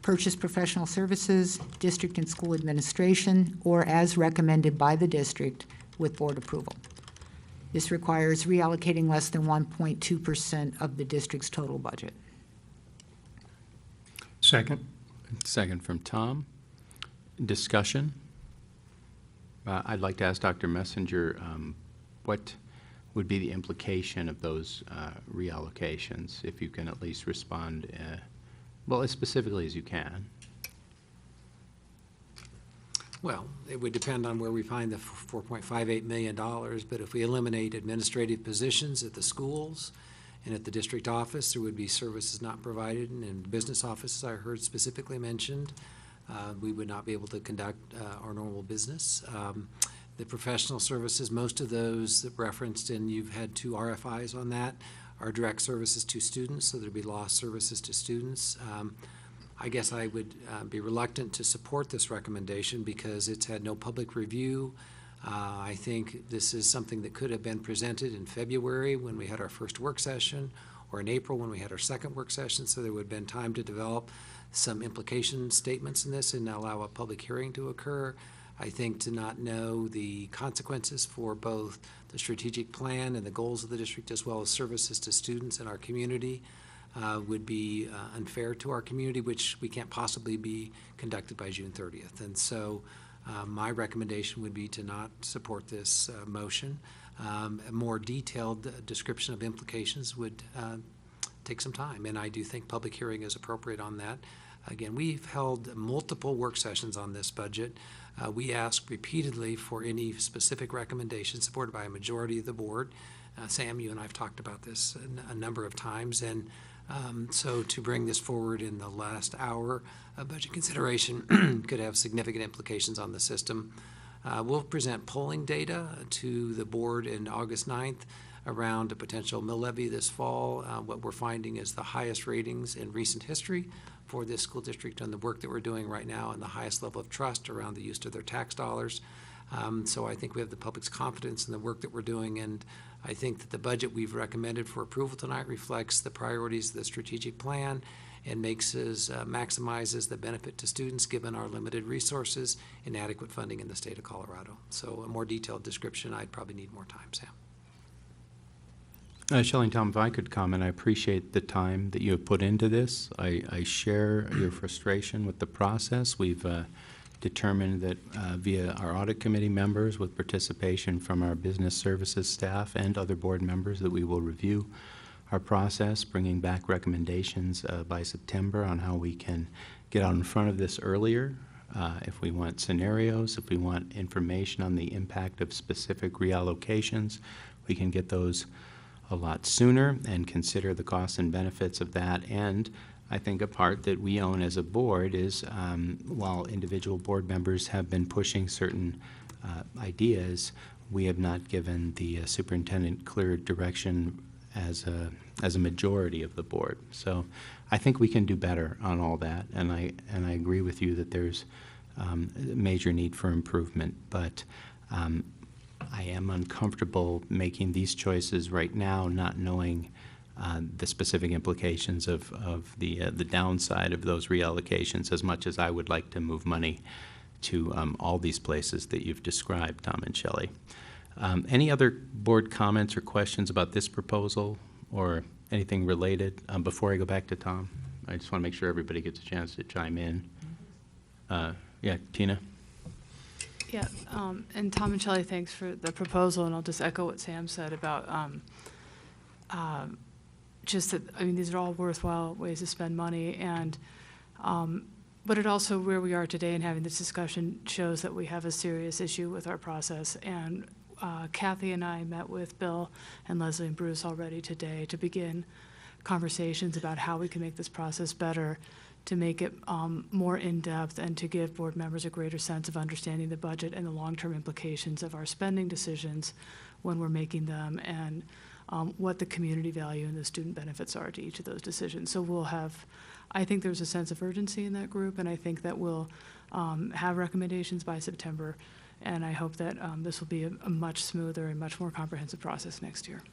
purchase professional services, district and school administration, or as recommended by the district with board approval. This requires reallocating less than 1.2% of the district's total budget. Second. Second from Tom. Discussion. I'd like to ask Dr. Messenger what would be the implication of those reallocations, if you can at least respond, well, as specifically as you can. Well, it would depend on where we find the $4.58 million, but if we eliminate administrative positions at the schools and at the district office, there would be services not provided, and in business offices I heard specifically mentioned, we would not be able to conduct our normal business. The professional services, most of those that referenced, and you've had 2 RFIs on that, are direct services to students, so there'd be lost services to students. I guess I would be reluctant to support this recommendation because it's had no public review. I think this is something that could have been presented in February when we had our first work session, or in April when we had our second work session, so there would have been time to develop some implication statements in this and allow a public hearing to occur. I think to not know the consequences for both the strategic plan and the goals of the district as well as services to students in our community would be unfair to our community, which we can't possibly be conducted by June 30th. And so my recommendation would be to not support this motion. A more detailed description of implications would take some time, and I do think public hearing is appropriate on that. Again, we've held multiple work sessions on this budget. We ask repeatedly for any specific recommendations supported by a majority of the board. Sam, you and I have talked about this a number of times, and so to bring this forward in the last hour of budget consideration could have significant implications on the system. We'll present polling data to the board in August 9th around a potential mill levy this fall. What we're finding is the highest ratings in recent history for this school district and the work that we're doing right now, and the highest level of trust around the use of their tax dollars. So I think we have the public's confidence in the work that we're doing, and I think that the budget we've recommended for approval tonight reflects the priorities of the strategic plan and maximizes the benefit to students given our limited resources and adequate funding in the state of Colorado. So a more detailed description, I'd probably need more time, Sam. Shelley and Tom, if I could comment, I appreciate the time that you have put into this. I share your frustration with the process. We've determined that via our audit committee members with participation from our business services staff and other board members that we will review our process, bringing back recommendations by September on how we can get out in front of this earlier. If we want scenarios, if we want information on the impact of specific reallocations, we can get those a lot sooner and consider the costs and benefits of that. And I think a part that we own as a board is, while individual board members have been pushing certain ideas, we have not given the superintendent clear direction as a majority of the board. So I think we can do better on all that, and I agree with you that there's a major need for improvement, but I am uncomfortable making these choices right now, not knowing the specific implications of the downside of those reallocations, as much as I would like to move money to all these places that you've described, Tom and Shelley. Any other board comments or questions about this proposal or anything related? Before I go back to Tom, I just want to make sure everybody gets a chance to chime in. Yeah, Tina? Yeah, and Tom and Shelley, thanks for the proposal, and I'll just echo what Sam said about just that, I mean, these are all worthwhile ways to spend money, and but it also, where we are today and having this discussion shows that we have a serious issue with our process. And Kathy and I met with Bill and Leslie and Bruce already today to begin conversations about how we can make this process better, to make it more in-depth, and to give board members a greater sense of understanding the budget and the long-term implications of our spending decisions when we're making them, and what the community value and the student benefits are to each of those decisions. So we'll have, I think there's a sense of urgency in that group, and I think that we'll have recommendations by September, and I hope that this will be a much smoother and much more comprehensive process next year.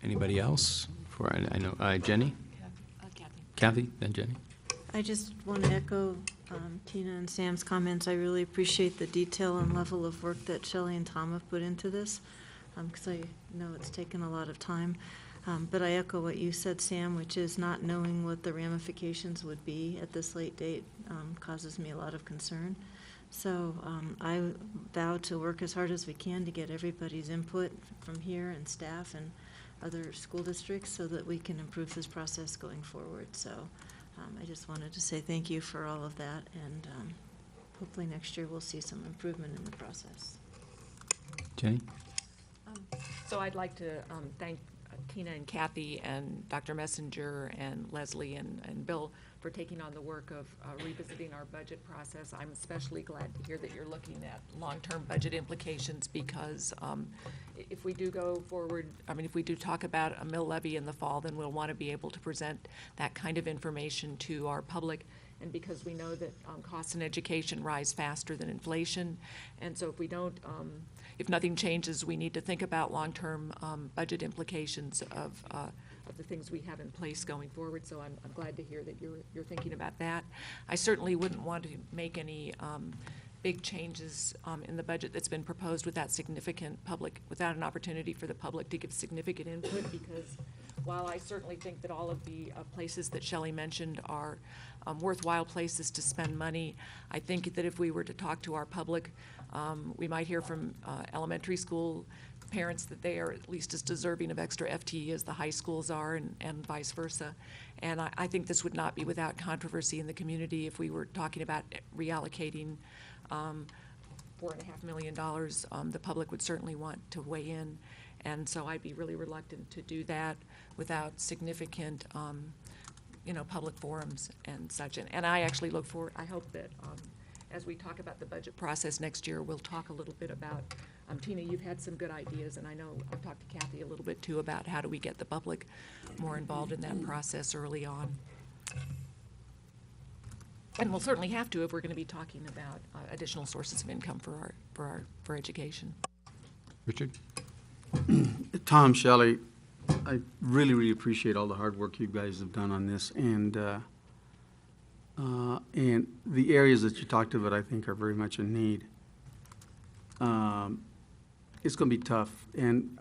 Anybody else? I know, Jenny? Kathy, then Jenny. I just want to echo Tina and Sam's comments. I really appreciate the detail and level of work that Shelley and Tom have put into this, because I know it's taken a lot of time. But I echo what you said, Sam, which is not knowing what the ramifications would be at this late date causes me a lot of concern. So I vow to work as hard as we can to get everybody's input from here and staff and other school districts so that we can improve this process going forward. So I just wanted to say thank you for all of that, and hopefully next year we'll see some improvement in the process. Jenny? So I'd like to thank Tina and Kathy and Dr. Messenger and Leslie and Bill for taking on the work of revisiting our budget process. I'm especially glad to hear that you're looking at long-term budget implications, because if we do go forward, I mean, if we do talk about a mill levy in the fall, then we'll want to be able to present that kind of information to our public. And because we know that costs in education rise faster than inflation, and so if we don't, if nothing changes, we need to think about long-term budget implications of the things we have in place going forward. So I'm glad to hear that you're thinking about that. I certainly wouldn't want to make any big changes in the budget that's been proposed without an opportunity for the public to give significant input, because while I certainly think that all of the places that Shelley mentioned are worthwhile places to spend money, I think that if we were to talk to our public, we might hear from elementary school parents that they are at least as deserving of extra FTE as the high schools are, and vice versa. And I think this would not be without controversy in the community if we were talking about reallocating $4.5 million. The public would certainly want to weigh in. And so I'd be really reluctant to do that without significant, public forums and such. And I actually look forward, I hope that as we talk about the budget process next year, we'll talk a little bit about, Tina, you've had some good ideas, and I know I've talked to Kathy a little bit too about how do we get the public more involved in that process early on. And we'll certainly have to if we're going to be talking about additional sources of income for education. Richard? Tom, Shelley, I really, really appreciate all the hard work you guys have done on this, and the areas that you talked about, I think, are very much in need. It's going to be tough, and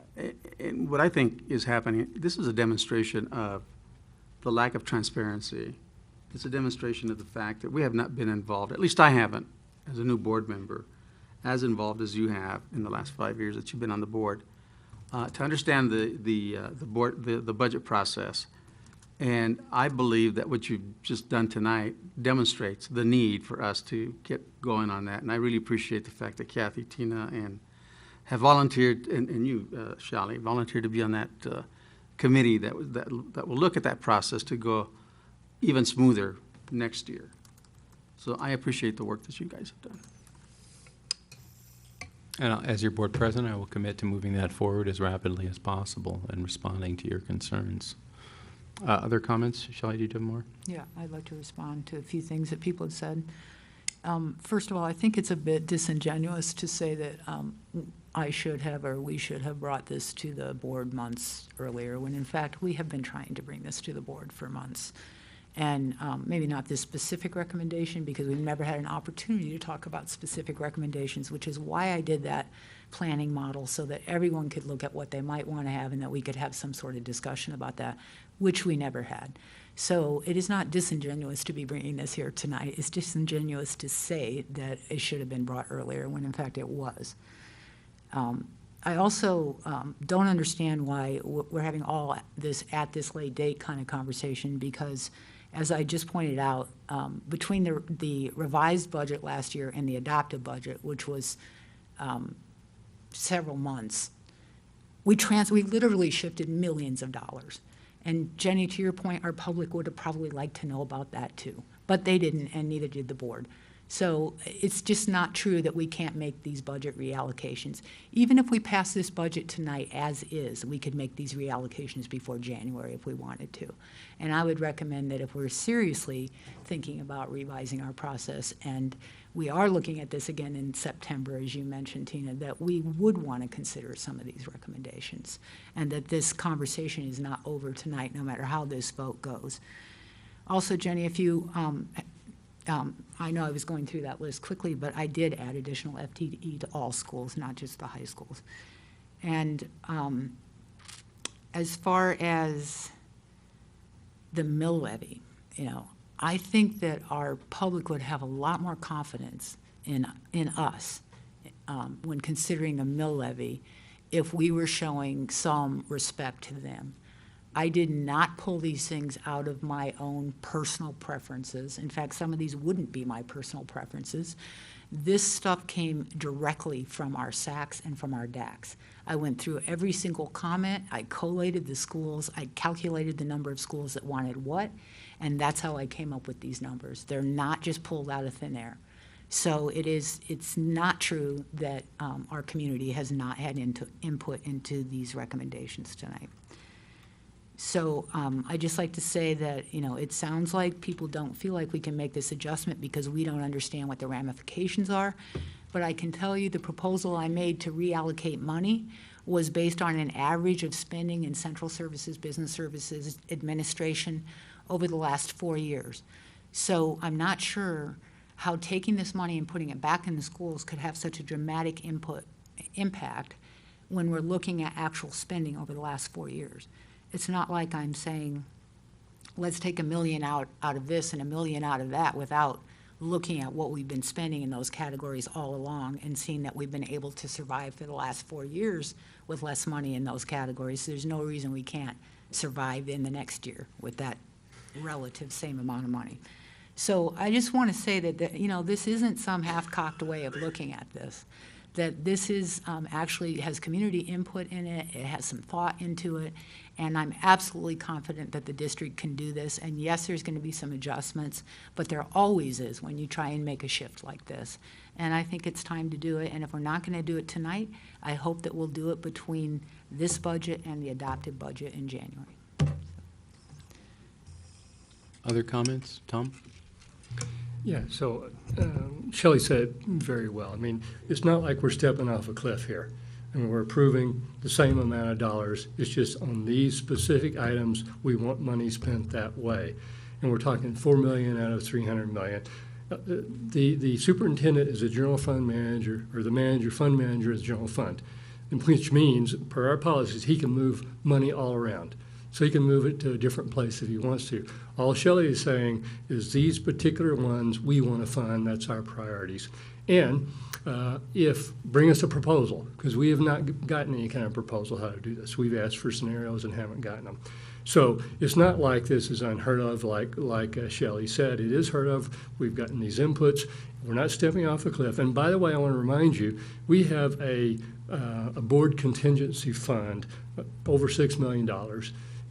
what I think is happening, this is a demonstration of the lack of transparency. It's a demonstration of the fact that we have not been involved, at least I haven't, as a new board member, as involved as you have in the last 5 years that you've been on the board, to understand the budget process. And I believe that what you've just done tonight demonstrates the need for us to get going on that. And I really appreciate the fact that Kathy, Tina, and have volunteered, and you, Shally, volunteered to be on that committee that will look at that process to go even smoother next year. So I appreciate the work that you guys have done. And as your board president, I will commit to moving that forward as rapidly as possible and responding to your concerns. Other comments? Shelley, do you have more? Yeah, I'd like to respond to a few things that people have said. First of all, I think it's a bit disingenuous to say that I should have or we should have brought this to the board months earlier, when in fact we have been trying to bring this to the board for months. And maybe not this specific recommendation, because we've never had an opportunity to talk about specific recommendations, which is why I did that planning model, so that everyone could look at what they might want to have and that we could have some sort of discussion about that, which we never had. So it is not disingenuous to be bringing this here tonight. It's disingenuous to say that it should have been brought earlier, when in fact it was. I also don't understand why we're having all this at this late date kind of conversation, because as I just pointed out, between the revised budget last year and the adopted budget, which was several months, we literally shifted millions of dollars. And Jenny, to your point, our public would have probably liked to know about that too, but they didn't, and neither did the board. So it's just not true that we can't make these budget reallocations. Even if we pass this budget tonight as is, we could make these reallocations before January if we wanted to. And I would recommend that if we're seriously thinking about revising our process, and we are looking at this again in September, as you mentioned, Tina, that we would want to consider some of these recommendations, and that this conversation is not over tonight, no matter how this vote goes. Also, Jenny, if you I know I was going through that list quickly, but I did add additional FTE to all schools, not just the high schools. And as far as the mill levy, I think that our public would have a lot more confidence in us when considering the mill levy if we were showing some respect to them. I did not pull these things out of my own personal preferences. In fact, some of these wouldn't be my personal preferences. This stuff came directly from our SACs and from our DACs. I went through every single comment. I collated the schools. I calculated the number of schools that wanted what, and that's how I came up with these numbers. They're not just pulled out of thin air. So it's not true that our community has not had input into these recommendations tonight. So I'd just like to say that, it sounds like people don't feel like we can make this adjustment because we don't understand what the ramifications are. But I can tell you the proposal I made to reallocate money was based on an average of spending in central services, business services, administration over the last 4 years. So I'm not sure how taking this money and putting it back in the schools could have such a dramatic impact when we're looking at actual spending over the last 4 years. It's not like I'm saying, let's take $1 million out of this and $1 million out of that, without looking at what we've been spending in those categories all along and seeing that we've been able to survive for the last 4 years with less money in those categories. So there's no reason we can't survive in the next year with that relative same amount of money. So I just want to say that, this isn't some half-cocked way of looking at this. That this is actually has community input in it, it has some thought into it, and I'm absolutely confident that the district can do this. And yes, there's going to be some adjustments, but there always is when you try and make a shift like this. And I think it's time to do it, and if we're not going to do it tonight, I hope that we'll do it between this budget and the adopted budget in January. Other comments? Tom? Yeah, so Shelley said it very well. I mean, it's not like we're stepping off a cliff here. I mean, we're approving the same amount of dollars. It's just on these specific items, we want money spent that way. And we're talking $4 million out of $300 million. The superintendent is a general fund manager, or the fund manager is general fund, which means, per our policies, he can move money all around. So he can move it to a different place if he wants to. All Shelley is saying is these particular ones we want to fund, that's our priorities. And bring us a proposal, because we have not gotten any kind of proposal how to do this. We've asked for scenarios and haven't gotten them. So it's not like this is unheard of, like Shelley said. It is heard of. We've gotten these inputs. We're not stepping off a cliff. And by the way, I want to remind you, we have a a board contingency fund, over $6 million.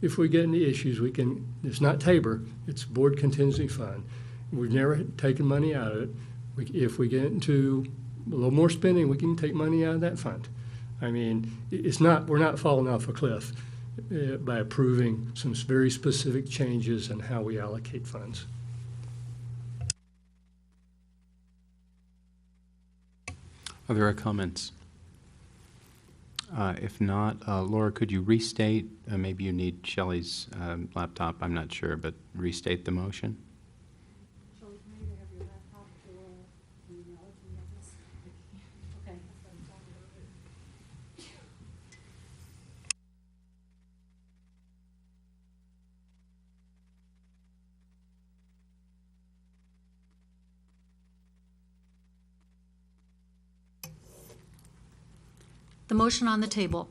If we get any issues, we can, it's not Tabor, it's board contingency fund. We've never taken money out of it. If we get into a little more spending, we can take money out of that fund. I mean, it's not, we're not falling off a cliff by approving some very specific changes in how we allocate funds. Are there comments? If not, Laura, could you restate, maybe you need Shelley's laptop, I'm not sure, but restate the motion? Shelley, can I either have your laptop or email it to me, I guess? Okay. The motion on the table,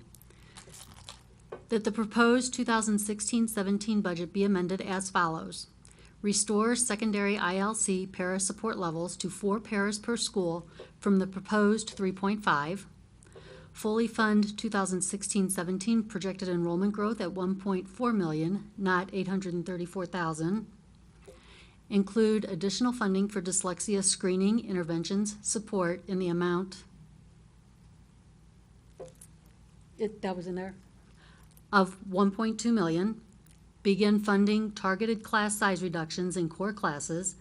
that the proposed 2016-17 budget be amended as follows. Restore secondary ILC para support levels to 4 paras per school from the proposed 3.5. Fully fund 2016-17 projected enrollment growth at 1.4 million, not 834,000. Include additional funding for dyslexia screening, interventions, support in the amount That was in there? of 1.2 million, begin funding targeted class size reductions in core classes,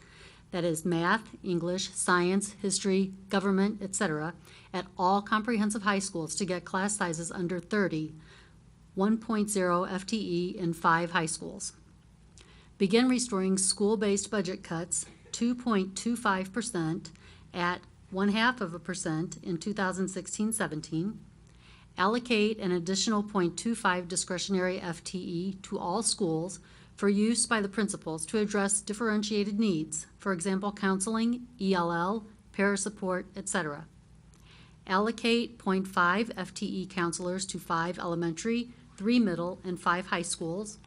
that is math, English, science, history, government, etc., at all comprehensive high schools to get class sizes under 30, 1.0 FTE in 5 high schools. Begin restoring school-based budget cuts 2.25% at 0.5% in 2016-17. Allocate an additional 0.25 discretionary FTE to all schools for use by the principals to address differentiated needs, for example, counseling, ELL, parasupport, etc. Allocate 0.5 FTE counselors to 5 elementary, 3 middle, and 5 high schools.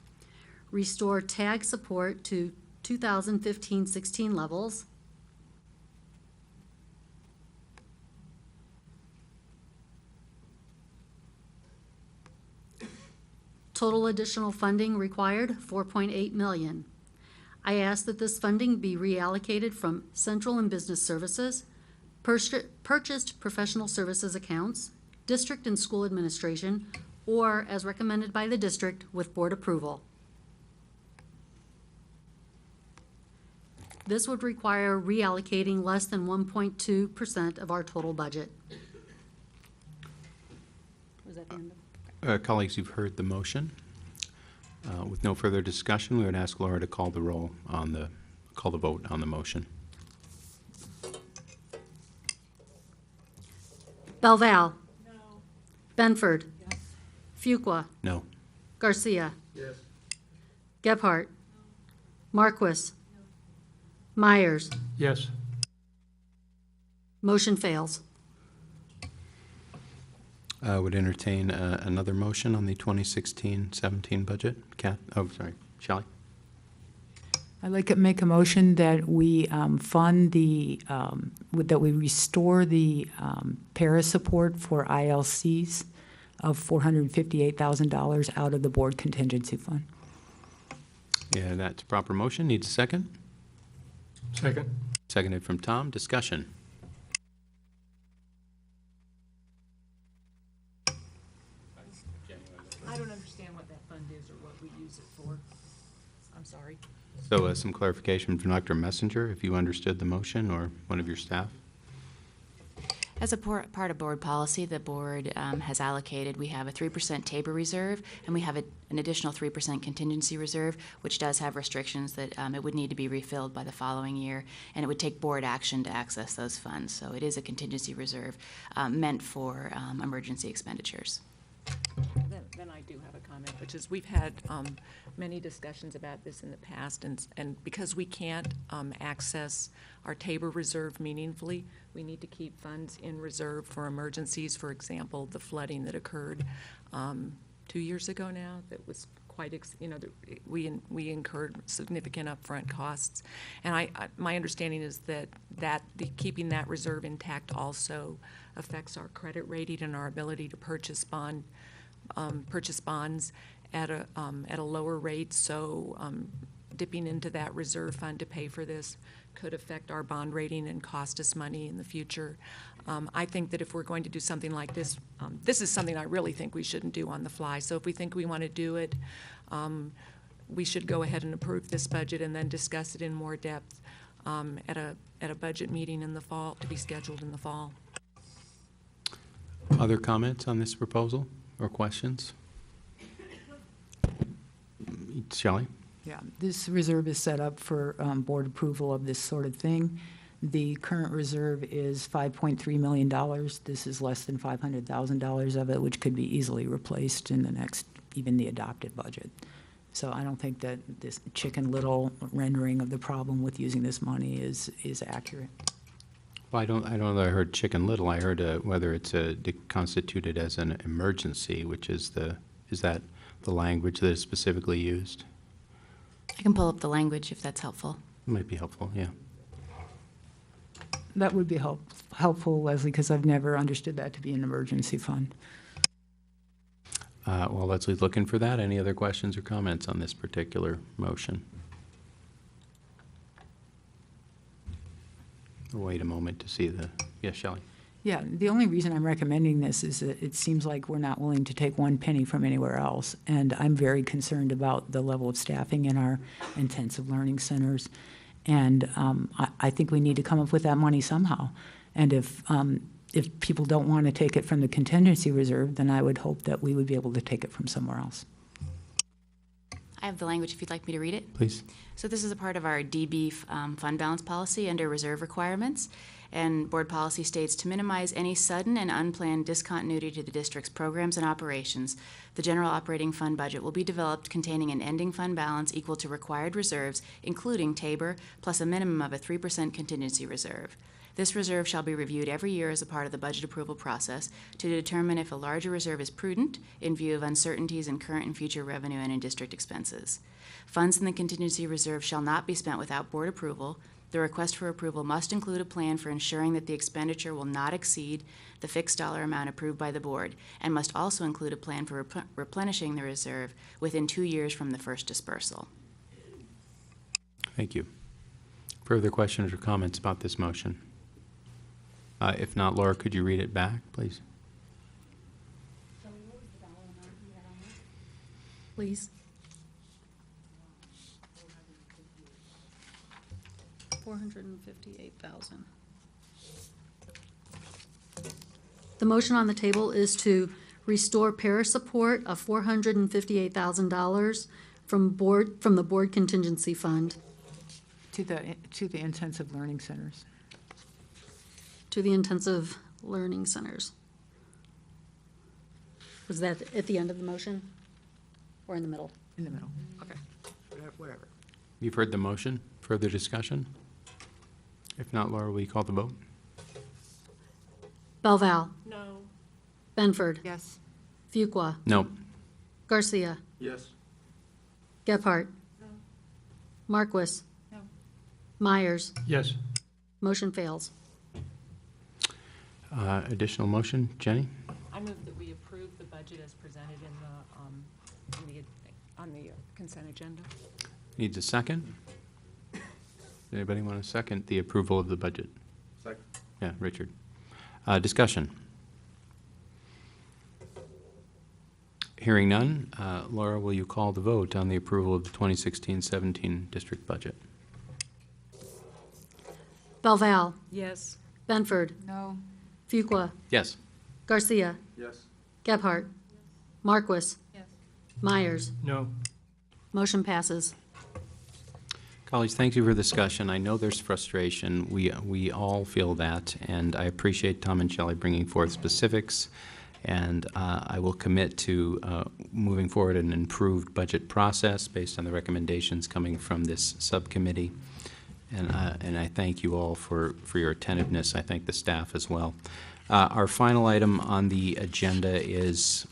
Restore TAG support to 2015-16 levels. Total additional funding required, $4.8 million. I ask that this funding be reallocated from central and business services, purchased professional services accounts, district and school administration, or as recommended by the district with board approval. This would require reallocating less than 1.2% of our total budget. Was that the end of? Colleagues, you've heard the motion. With no further discussion, we would ask Laura to call the vote on the motion. Belval. No. Benford. Yes. Fuqua. No. Garcia. Yes. Gebhardt. Marquis. Myers. Yes. Motion fails. Would entertain another motion on the 2016-17 budget. Shelley? I'd like to make a motion that we fund that we restore the para support for ILCs of $458,000 out of the board contingency fund. Yeah, that's a proper motion. Needs a second? Second. Seconded from Tom. Discussion. I don't understand what that fund is or what we use it for. I'm sorry. So some clarification from Dr. Messenger, if you understood the motion, or one of your staff. As a part of board policy, the board has allocated, we have a 3% Tabor reserve, and we have an additional 3% contingency reserve, which does have restrictions that it would need to be refilled by the following year, and it would take board action to access those funds. So it is a contingency reserve meant for emergency expenditures. Then I do have a comment, which is we've had many discussions about this in the past, and because we can't access our Tabor reserve meaningfully, we need to keep funds in reserve for emergencies. For example, the flooding that occurred 2 years ago now that was quite, we incurred significant upfront costs. And my understanding is that keeping that reserve intact also affects our credit rating and our ability to purchase bonds at a lower rate. So dipping into that reserve fund to pay for this could affect our bond rating and cost us money in the future. I think that if we're going to do something like this, this is something I really think we shouldn't do on the fly. So if we think we want to do it, we should go ahead and approve this budget and then discuss it in more depth at a budget meeting in the fall, to be scheduled in the fall. Other comments on this proposal or questions? Shelley? Yeah, this reserve is set up for board approval of this sort of thing. The current reserve is $5.3 million. This is less than $500,000 of it, which could be easily replaced in the next, even the adopted budget. So I don't think that this Chicken Little rendering of the problem with using this money is accurate. Well, I don't know that I heard Chicken Little. I heard whether it's constituted as an emergency, which is that the language that is specifically used? I can pull up the language if that's helpful. It might be helpful, yeah. That would be helpful, Leslie, because I've never understood that to be an emergency fund. While Leslie's looking for that, any other questions or comments on this particular motion? We'll wait a moment to see the, yes, Shelley? Yeah, the only reason I'm recommending this is that it seems like we're not willing to take one penny from anywhere else. And I'm very concerned about the level of staffing in our intensive learning centers. And I think we need to come up with that money somehow. And if people don't want to take it from the contingency reserve, then I would hope that we would be able to take it from somewhere else. I have the language if you'd like me to read it. Please. So this is a part of our DB fund balance policy under reserve requirements. And board policy states, to minimize any sudden and unplanned discontinuity to the district's programs and operations, the general operating fund budget will be developed containing an ending fund balance equal to required reserves, including TABOR, plus a minimum of a 3% contingency reserve. This reserve shall be reviewed every year as a part of the budget approval process to determine if a larger reserve is prudent in view of uncertainties in current and future revenue and in district expenses. Funds in the contingency reserve shall not be spent without board approval. The request for approval must include a plan for ensuring that the expenditure will not exceed the fixed dollar amount approved by the board, and must also include a plan for replenishing the reserve within 2 years from the first dispersal. Thank you. Further questions or comments about this motion? If not, Laura, could you read it back, please? Please. $458,000. The motion on the table is to restore para support of $458,000 from the board contingency fund To the intensive learning centers. to the intensive learning centers. Was that at the end of the motion or in the middle? In the middle. Okay. Whatever. You've heard the motion. Further discussion? If not, Laura, will you call the vote? Belval. No. Benford. Yes. Fuqua. No. Garcia. Yes. Gephardt. No. Marquis. No. Yes. Myers. Motion fails. Additional motion, Jenny? I move that we approve the budget as presented on the consent agenda. Needs a second? Anybody want to second the approval of the budget? Second. Yeah, Richard. Discussion. Hearing none, Laura, will you call the vote on the approval of the 2016-17 district budget? Belval. Yes. Benford. No. Fuqua. Yes. Garcia. Yes. Gephardt. Marquis. Yes. Myers. No. Motion passes. Colleagues, thank you for the discussion. I know there's frustration. We all feel that, and I appreciate Tom and Shelley bringing forth specifics, and I will commit to moving forward an improved budget process based on the recommendations coming from this subcommittee. And I thank you all for your attentiveness. I thank the staff as well. Our final item on the agenda is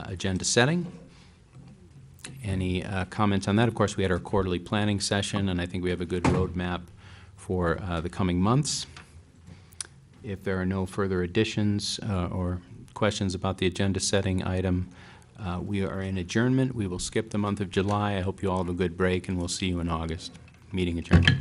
agenda setting. Any comments on that? Of course, we had our quarterly planning session, and I think we have a good roadmap for the coming months. If there are no further additions or questions about the agenda setting item, we are in adjournment. We will skip the month of July. I hope you all have a good break, and we'll see you in August. Meeting adjourned.